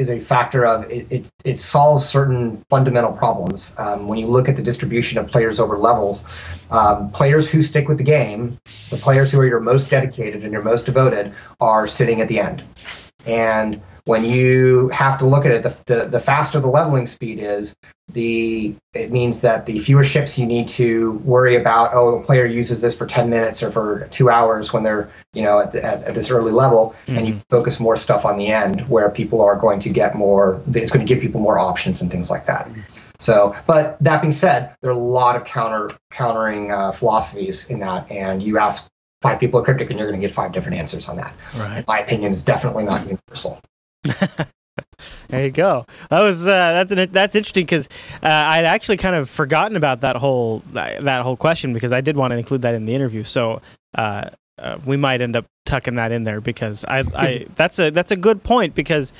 a factor of it solves certain fundamental problems. When you look at the distribution of players over levels, players who stick with the game, the players who are your most dedicated and your most devoted, are sitting at the end. And when you have to look at it, the faster the leveling speed is, it means that the fewer ships you need to worry about, a player uses this for 10 minutes or for 2 hours when they're at this early level, and you focus more stuff on the end where people are going to get more, it's going to give people more options and things like that. So, but that being said, there are a lot of countering philosophies in that, and you ask 5 people at Cryptic, and you're going to get 5 different answers on that. Right. In my opinion, is definitely not universal. There you go. That was that's interesting because I'd actually kind of forgotten about that whole question because I did want to include that in the interview. So we might end up tucking that in there because I that's a good point because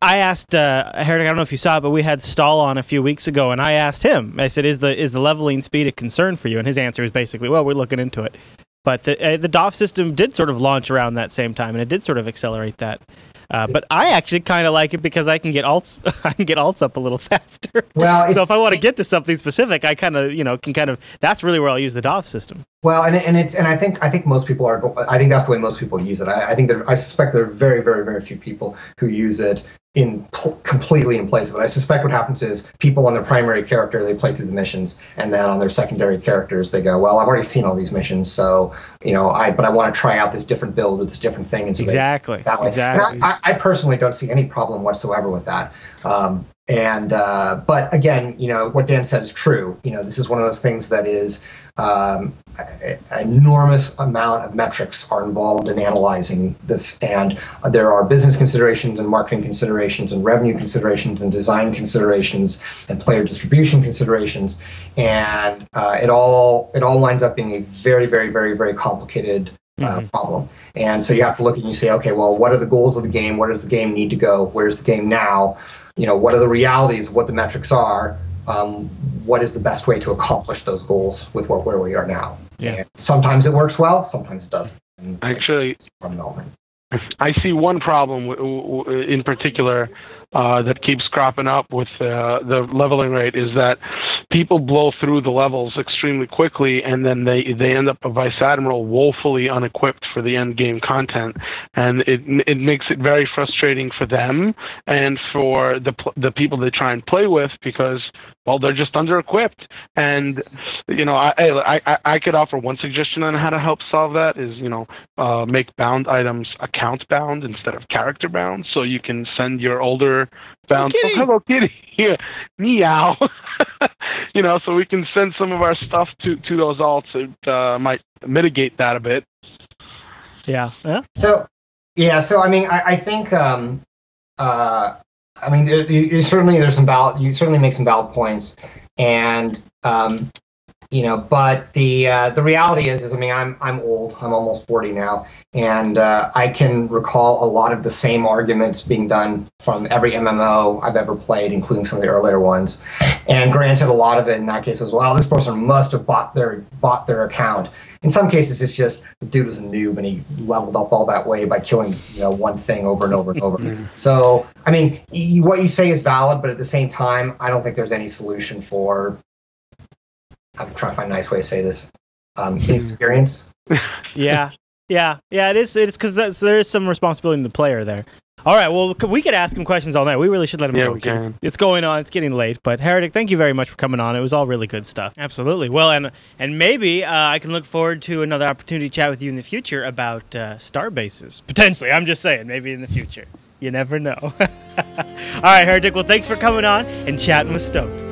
I asked Heretic, I don't know if you saw it, but we had Stahl on a few weeks ago, and I asked him. I said, "Is the leveling speed a concern for you?" And his answer is basically, "Well, we're looking into it." But the DOF system did sort of launch around that same time, and it did sort of accelerate that. But I actually kind of like it because I can get alts. I can get alts up a little faster. Well, so if I want to get to something specific, I kind of that's really where I'll use the DOF system. Well, and I think most people are. I think that's the way most people use it. I suspect there are very, very, very few people who use it completely in place of it. I suspect what happens is people on their primary character, they play through the missions, and then on their secondary characters, they go, well, I've already seen all these missions, so but I want to try out this different build with this different thing. And so exactly. That way. Exactly. I personally don't see any problem whatsoever with that. But again, what Dan said is true. This is one of those things that is an enormous amount of metrics are involved in analyzing this, and there are business considerations and marketing considerations and revenue considerations and design considerations and player distribution considerations, and it all winds up being a very, very, very, very complicated problem. And so you have to look and you say, okay, well, what are the goals of the game? Where does the game need to go? Where's the game now? What are the realities of what the metrics are? What is the best way to accomplish those goals with where we are now? Yeah. And sometimes it works well, sometimes it doesn't. Actually, I see one problem in particular that keeps cropping up with the leveling rate is that people blow through the levels extremely quickly, and then they end up a Vice Admiral woefully unequipped for the end game content, and it makes it very frustrating for them and for the people they try and play with because, well, they're just under-equipped. And I could offer one suggestion on how to help solve that is make bound items account bound instead of character bound, so you can send your older bound. Kitty. Oh, hello, kitty. Meow. So we can send some of our stuff to those alts. It might mitigate that a bit. Yeah. So I mean, I think you certainly make some valid points, and but the reality is I mean, I'm old. I'm almost 40 now, and I can recall a lot of the same arguments being done from every MMO I've ever played, including some of the earlier ones. And granted, a lot of it in that case was, well, this person must have bought their account. In some cases, it's just the dude was a noob and he leveled up all that way by killing one thing over and over and over. So I mean, what you say is valid, but at the same time, I don't think there's any solution for. I'm trying to find a nice way to say this. Inexperience. Yeah. It is. It's because there is some responsibility in the player there. All right. Well, we could ask him questions all night. We really should let him go. We can. It's going on. It's getting late. But Heretic, thank you very much for coming on. It was all really good stuff. Absolutely. Well, and maybe I can look forward to another opportunity to chat with you in the future about Starbases. Potentially. I'm just saying. Maybe in the future. You never know. All right, Heretic. Well, thanks for coming on and chatting with Stoked.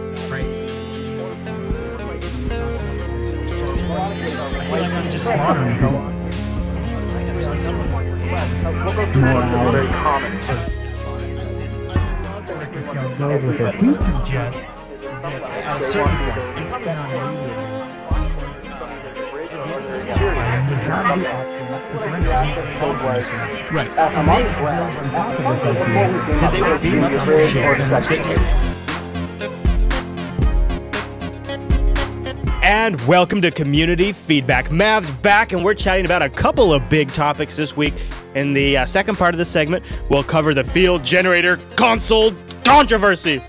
And welcome to Community Feedback. Mav's back, and we're chatting about a couple of big topics this week. In the second part of the segment, we'll cover the field generator console controversy.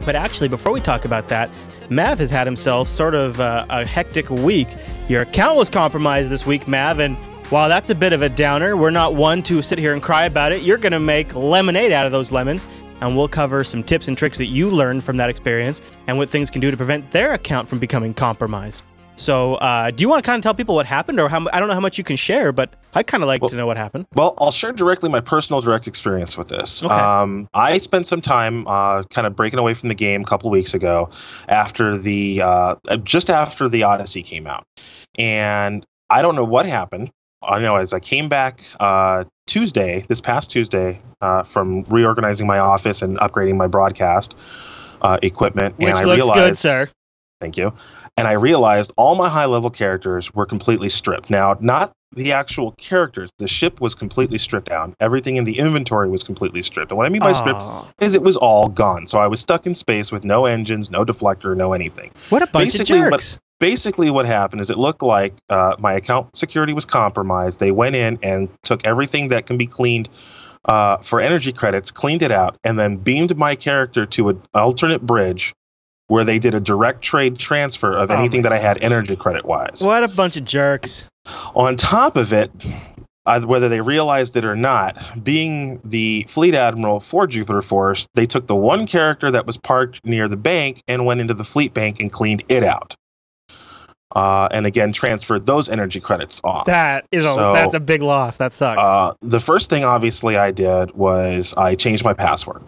But actually, before we talk about that, Mav has had himself sort of a hectic week. Your account was compromised this week, Mav, and while that's a bit of a downer, we're not one to sit here and cry about it. You're going to make lemonade out of those lemons, and we'll cover some tips and tricks that you learned from that experience and what things can do to prevent their account from becoming compromised. So, do you want to kind of tell people what happened, or I don't know how much you can share, but I'd kind of like to know what happened. Well, I'll share directly my personal direct experience with this. Okay. I spent some time kind of breaking away from the game a couple weeks ago after just after the Odyssey came out, and I don't know what happened. I know as I came back this past Tuesday, from reorganizing my office and upgrading my broadcast equipment, Which and I looks realized, good, sir. Thank you. And I realized all my high-level characters were completely stripped. Now, not the actual characters. The ship was completely stripped down. Everything in the inventory was completely stripped. And what I mean by stripped is it was all gone. So I was stuck in space with no engines, no deflector, no anything. What a bunch of jerks. Basically, what happened is it looked like my account security was compromised. They went in and took everything that can be cleaned for energy credits, cleaned it out, and then beamed my character to an alternate bridge where they did a direct trade transfer of anything that I had energy credit-wise. What a bunch of jerks. On top of it, whether they realized it or not, being the fleet admiral for Jupiter Force, they took the one character that was parked near the bank and went into the fleet bank and cleaned it out. And again, transferred those energy credits off. That's a big loss. That sucks. The first thing, obviously, I did was I changed my password.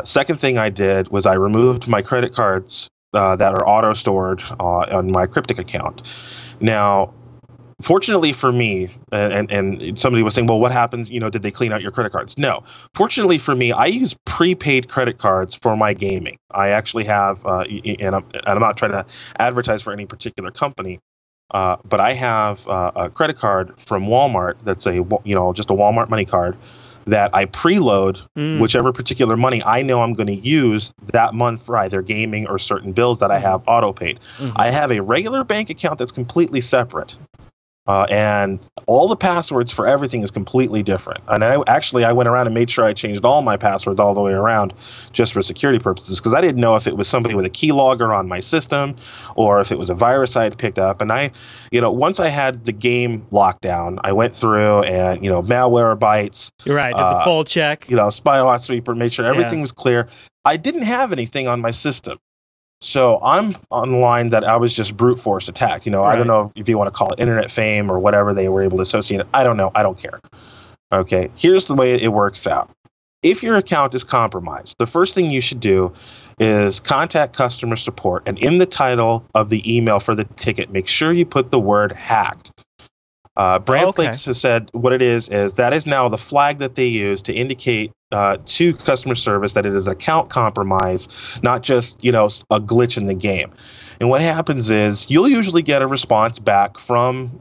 Second thing I did was I removed my credit cards that are auto-stored on my Cryptic account. Now, fortunately for me, and somebody was saying, well, what happens, did they clean out your credit cards? No. Fortunately for me, I use prepaid credit cards for my gaming. I actually have, and I'm not trying to advertise for any particular company, but I have a credit card from Walmart that's just a Walmart money card that I preload whichever particular money I know I'm going to use that month for either gaming or certain bills that I have auto-paid. I have a regular bank account that's completely separate. And all the passwords for everything is completely different. And I went around and made sure I changed all my passwords all the way around just for security purposes, because I didn't know if it was somebody with a keylogger on my system or if it was a virus I had picked up. And once I had the game locked down, I went through and, Malwarebytes. You're right, did the full check. Spywat Sweeper, made sure everything was clear. I didn't have anything on my system. So I'm on the line that I was just brute force attack. I don't know if you want to call it internet fame or whatever they were able to associate it. I don't know. I don't care. Okay. Here's the way it works out. If your account is compromised, the first thing you should do is contact customer support. And in the title of the email for the ticket, make sure you put the word hacked. Brandflakes has said what it is that is now the flag that they use to indicate to customer service that it is an account compromise, not just, a glitch in the game. And what happens is you'll usually get a response back from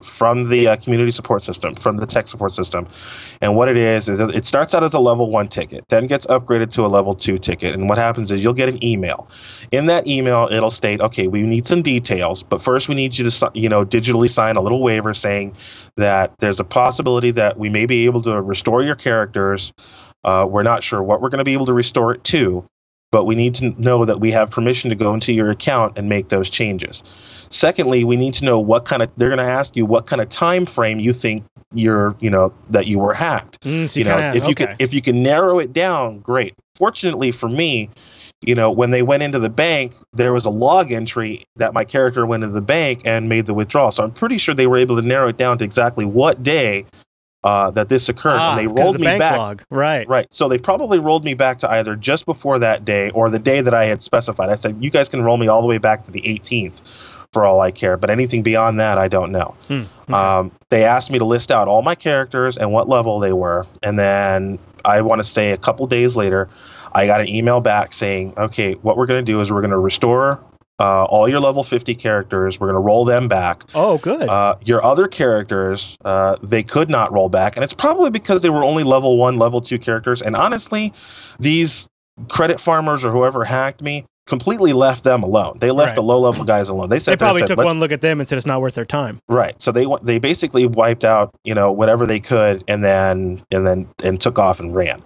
the community support system, from the tech support system. And what it is it starts out as a level 1 ticket, then gets upgraded to a level 2 ticket. And what happens is you'll get an email. In that email, it'll state, okay, we need some details, but first we need you to, digitally sign a little waiver saying that there's a possibility that we may be able to restore your characters. We're not sure what we're going to be able to restore it to, but we need to know that we have permission to go into your account and make those changes. Secondly, we need to know they're going to ask you what kind of time frame you think that you were hacked. If you can narrow it down, great. Fortunately for me, when they went into the bank, there was a log entry that my character went into the bank and made the withdrawal. So I'm pretty sure they were able to narrow it down to exactly what day that this occurred, and they rolled me back. Log. Right. So they probably rolled me back to either just before that day or the day that I had specified. I said, you guys can roll me all the way back to the 18th for all I care, but anything beyond that, I don't know. Okay. They asked me to list out all my characters and what level they were, and then I want to say a couple days later, I got an email back saying, okay, what we're going to do is we're going to restore all your level 50 characters. We're going to roll them back. Oh, good. Your other characters, they could not roll back. And it's probably because they were only level 1, level 2 characters. And honestly, these credit farmers or whoever hacked me completely left them alone. They left the low-level guys alone. They probably took one look at them and said it's not worth their time. Right. So they basically wiped out, whatever they could and took off and ran.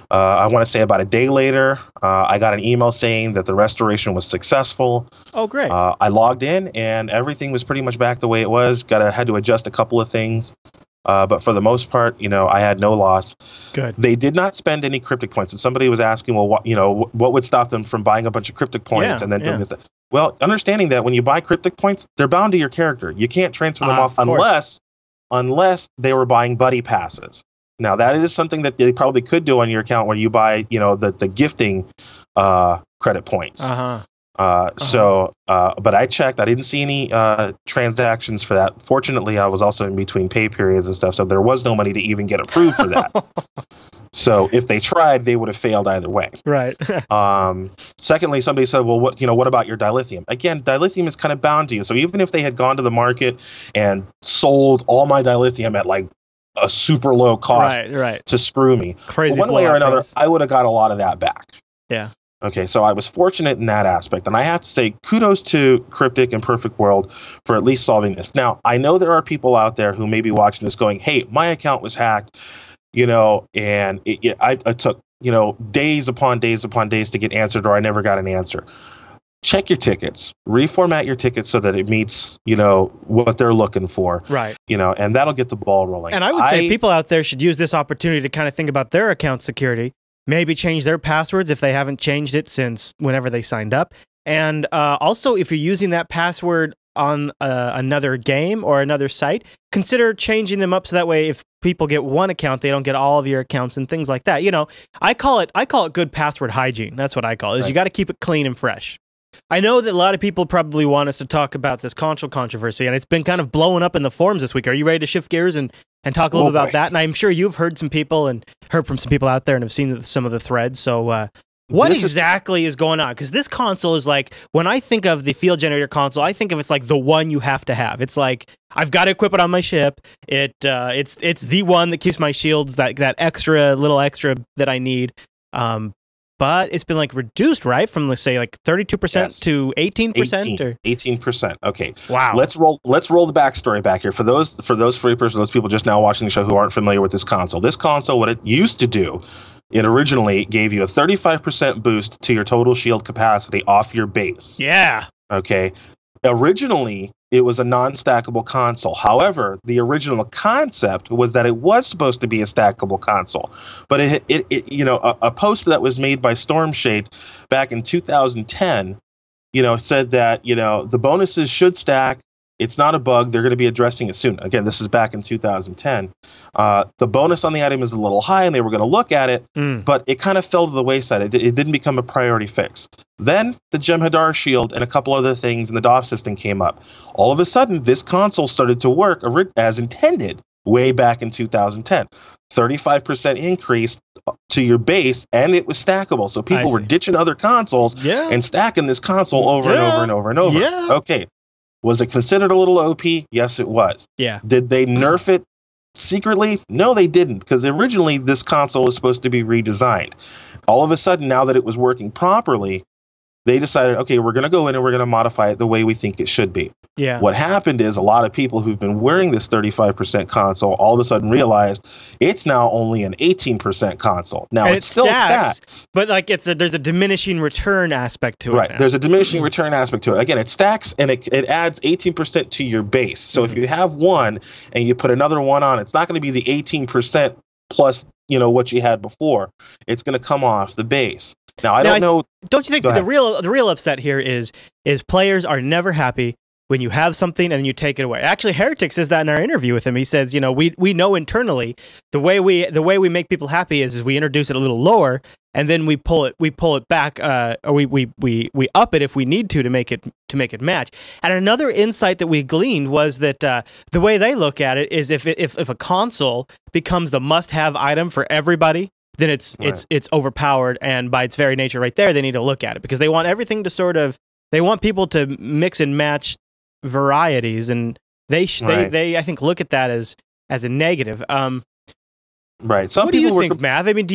I want to say about a day later, I got an email saying that the restoration was successful. Oh, great. I logged in and everything was pretty much back the way it was. Had to adjust a couple of things. But for the most part, I had no loss. Good. They did not spend any cryptic points. And somebody was asking, well, what would stop them from buying a bunch of cryptic points and then doing this? Well, understanding that when you buy cryptic points, they're bound to your character. You can't transfer them off unless they were buying buddy passes. Now, that is something that they probably could do on your account when you buy, the gifting credit points. But I checked. I didn't see any transactions for that. Fortunately, I was also in between pay periods and stuff, so there was no money to even get approved for that. So if they tried, they would have failed either way. Right. Secondly, somebody said, well, what about your dilithium? Again, dilithium is kind of bound to you. So even if they had gone to the market and sold all my dilithium at like a super low cost to screw me, crazy one way or another, price. I would have got a lot of that back. Yeah. Okay, so I was fortunate in that aspect, and I have to say kudos to Cryptic and Perfect World for at least solving this. Now, I know there are people out there who may be watching this going, hey, my account was hacked, and I took, days upon days upon days to get answered, or I never got an answer. Check your tickets, reformat your tickets so that it meets, what they're looking for. Right. And that'll get the ball rolling. And I would say people out there should use this opportunity to kind of think about their account security. Maybe change their passwords if they haven't changed it since whenever they signed up. And also, if you're using that password on another game or another site, consider changing them up so that way if people get one account, they don't get all of your accounts and things like that. I call it good password hygiene. That's what I call it. Is you got to keep it clean and fresh. I know that a lot of people probably want us to talk about this console controversy, and it's been kind of blowing up in the forums this week. Are you ready to shift gears and talk a little bit about that? And I'm sure you've heard some people and heard from some people out there and have seen some of the threads. So what exactly is going on? Because this console is like, when I think of the field generator console, I think of it's like the one you have to have. It's like, I've got to equip it on my ship. It's the one that keeps my shields, that little extra that I need. But it's been like reduced, right? From let's say like 32% to 18%? 18%. Okay. Wow. Let's roll the backstory back here. For those those people just now watching the show who aren't familiar with this console. This console, what it used to do, it originally gave you a 35% boost to your total shield capacity off your base. Yeah. Okay. Originally, it was a non-stackable console. However, the original concept was that it was supposed to be a stackable console. But a post that was made by Stormshade back in 2010, said that, the bonuses should stack. It's not a bug. They're going to be addressing it soon. Again, this is back in 2010. The bonus on the item is a little high, and they were going to look at it, but it kind of fell to the wayside. It didn't become a priority fix. Then the Jem'Hadar shield and a couple other things in the DOF system came up. All of a sudden, this console started to work as intended way back in 2010. 35% increase to your base, and it was stackable. So people were ditching other consoles and stacking this console over and over and over and over. Yeah. Okay. Was it considered a little OP? Yes, it was. Yeah. Did they nerf it secretly? No, they didn't, because originally this console was supposed to be redesigned. All of a sudden, now that it was working properly, they decided, okay, we're going to go in and we're going to modify it the way we think it should be. Yeah. What happened is a lot of people who've been wearing this 35% console all of a sudden realized it's now only an 18% console. Now, and it still stacks, but like there's a diminishing return aspect to it. Right. There's a diminishing return aspect to it. Again, it stacks and it adds 18% to your base. So if you have one and you put another one on, it's not going to be the 18% plus, what you had before. It's going to come off the base. Now, I don't know. Don't you think the real upset here is players are never happy when you have something and then you take it away. Actually, Heretic says that in our interview with him. He says, we know internally the way we make people happy is we introduce it a little lower and then we pull it back, or we up it if we need to make it match. And another insight that we gleaned was that the way they look at it is if a console becomes the must-have item for everybody, then it's overpowered, and by its very nature right there, they need to look at it because they want everything to they want people to mix and match varieties, and they I think look at that as a negative. Right. What do you think, Mav? I mean,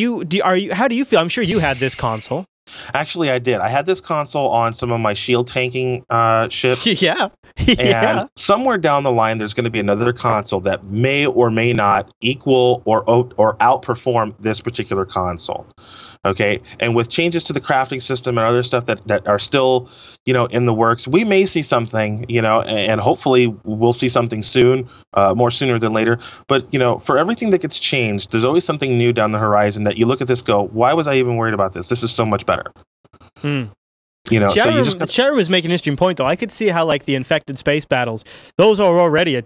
how do you feel? I'm sure you had this console. Actually, I did. I had this console on some of my shield tanking ships. Yeah. And somewhere down the line, there's going to be another console that may or may not equal or outperform this particular console. Okay, and with changes to the crafting system and other stuff that are still, in the works, we may see something, and hopefully we'll see something soon, more sooner than later. But for everything that gets changed, there's always something new down the horizon that you look at this, go, why was I even worried about this? This is so much better. The chat room is making an interesting point, though. I could see how, like, the infected space battles, those are already a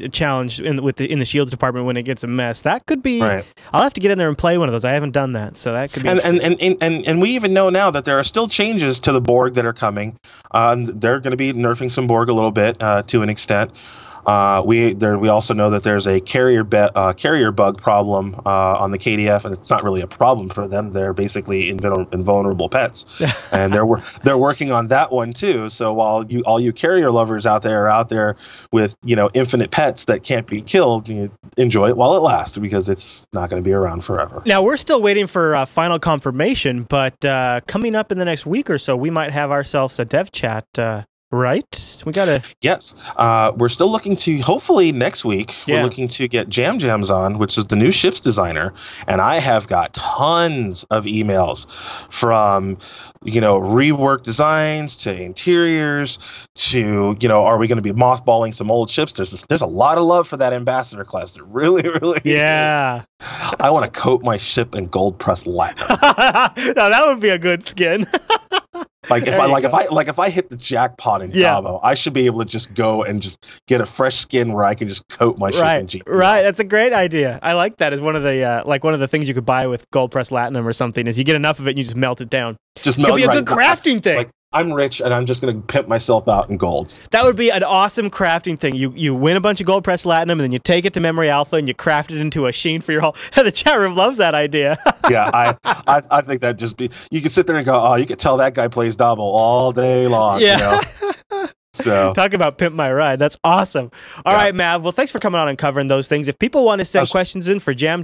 challenge in the shields department when it gets a mess. That could be. Right. I'll have to get in there and play one of those. I haven't done that, so that could be. And we even know now that there are still changes to the Borg that are coming. They're going to be nerfing some Borg a little bit to an extent. We also know that there's a carrier bug problem on the KDF, and it's not really a problem for them. They're basically invulnerable pets, and they're working on that one too. So while all you carrier lovers out there are out there with infinite pets that can't be killed, you enjoy it while it lasts, because it's not going to be around forever. Now we're still waiting for final confirmation, but coming up in the next week or so, we might have ourselves a dev chat. Right? We gotta. Yes. We're still looking to, hopefully next week, we're looking to get Jams on, which is the new ship's designer. And I have got tons of emails from, rework designs to interiors to, are we going to be mothballing some old ships? There's a lot of love for that ambassador class. There really, really is. I want to coat my ship in gold pressed latinum. Now that would be a good skin. If I hit the jackpot in Cabo, I should be able to just go and just get a fresh skin where I can just coat my ship in GP. Right, that's a great idea. I like that as one of the things you could buy with gold pressed latinum or something. Is you get enough of it and you just melt it down. It could be a good crafting thing. I'm rich and I'm just going to pimp myself out in gold. That would be an awesome crafting thing. You win a bunch of gold pressed latinum and then you take it to Memory Alpha and you craft it into a sheen for your hull. The chat room loves that idea. Yeah, I think that you can sit there and go, oh, you could tell that guy plays Dobble all day long. Yeah. So talk about pimp my ride. That's awesome. All right, Mav. Well, thanks for coming on and covering those things. If people want to send questions in for Jam,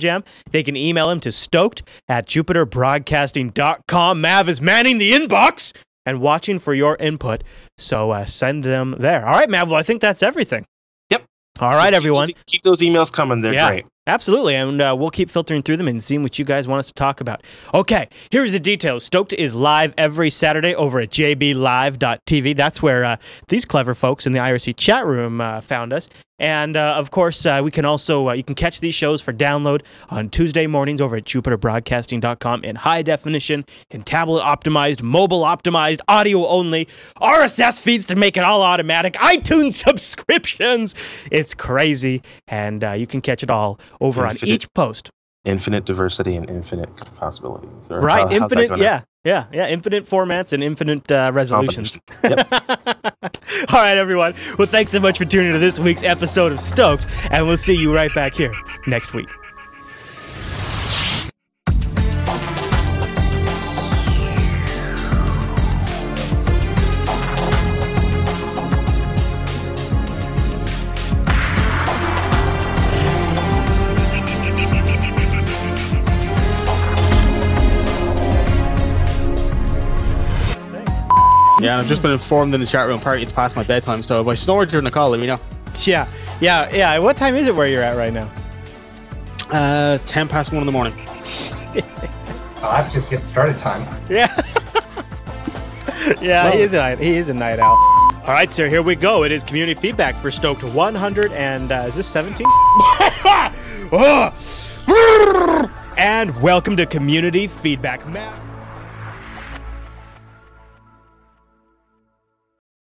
they can email him to stoked@jupiterbroadcasting.com. Mav is manning the inbox and watching for your input. So send them there. All right, Mav. Well, I think that's everything. Yep. All right, everyone. Keep those emails coming. They're great. Absolutely, and we'll keep filtering through them and seeing what you guys want us to talk about. Okay, here's the details. Stoked is live every Saturday over at jblive.tv. That's where these clever folks in the IRC chat room found us. And, of course, we can also, you can catch these shows for download on Tuesday mornings over at jupiterbroadcasting.com in high definition, in tablet-optimized, mobile-optimized, audio-only, RSS feeds to make it all automatic, iTunes subscriptions. It's crazy, and you can catch it all over on each post. Infinite diversity and infinite possibilities. Right, infinite, infinite formats and infinite resolutions. Yep. All right, everyone. Well, thanks so much for tuning in to this week's episode of Stoked, and we'll see you right back here next week. Yeah, I've just been informed in the chat room, apparently it's past my bedtime, so if I snore during the call, let me know. Yeah. What time is it where you're at right now? 10 past 1 in the morning. I'll have to just get started time. Yeah. Yeah, well, he is a night owl. All right, sir, here we go. It is community feedback for Stoked 100 and, is this 17? And welcome to community feedback.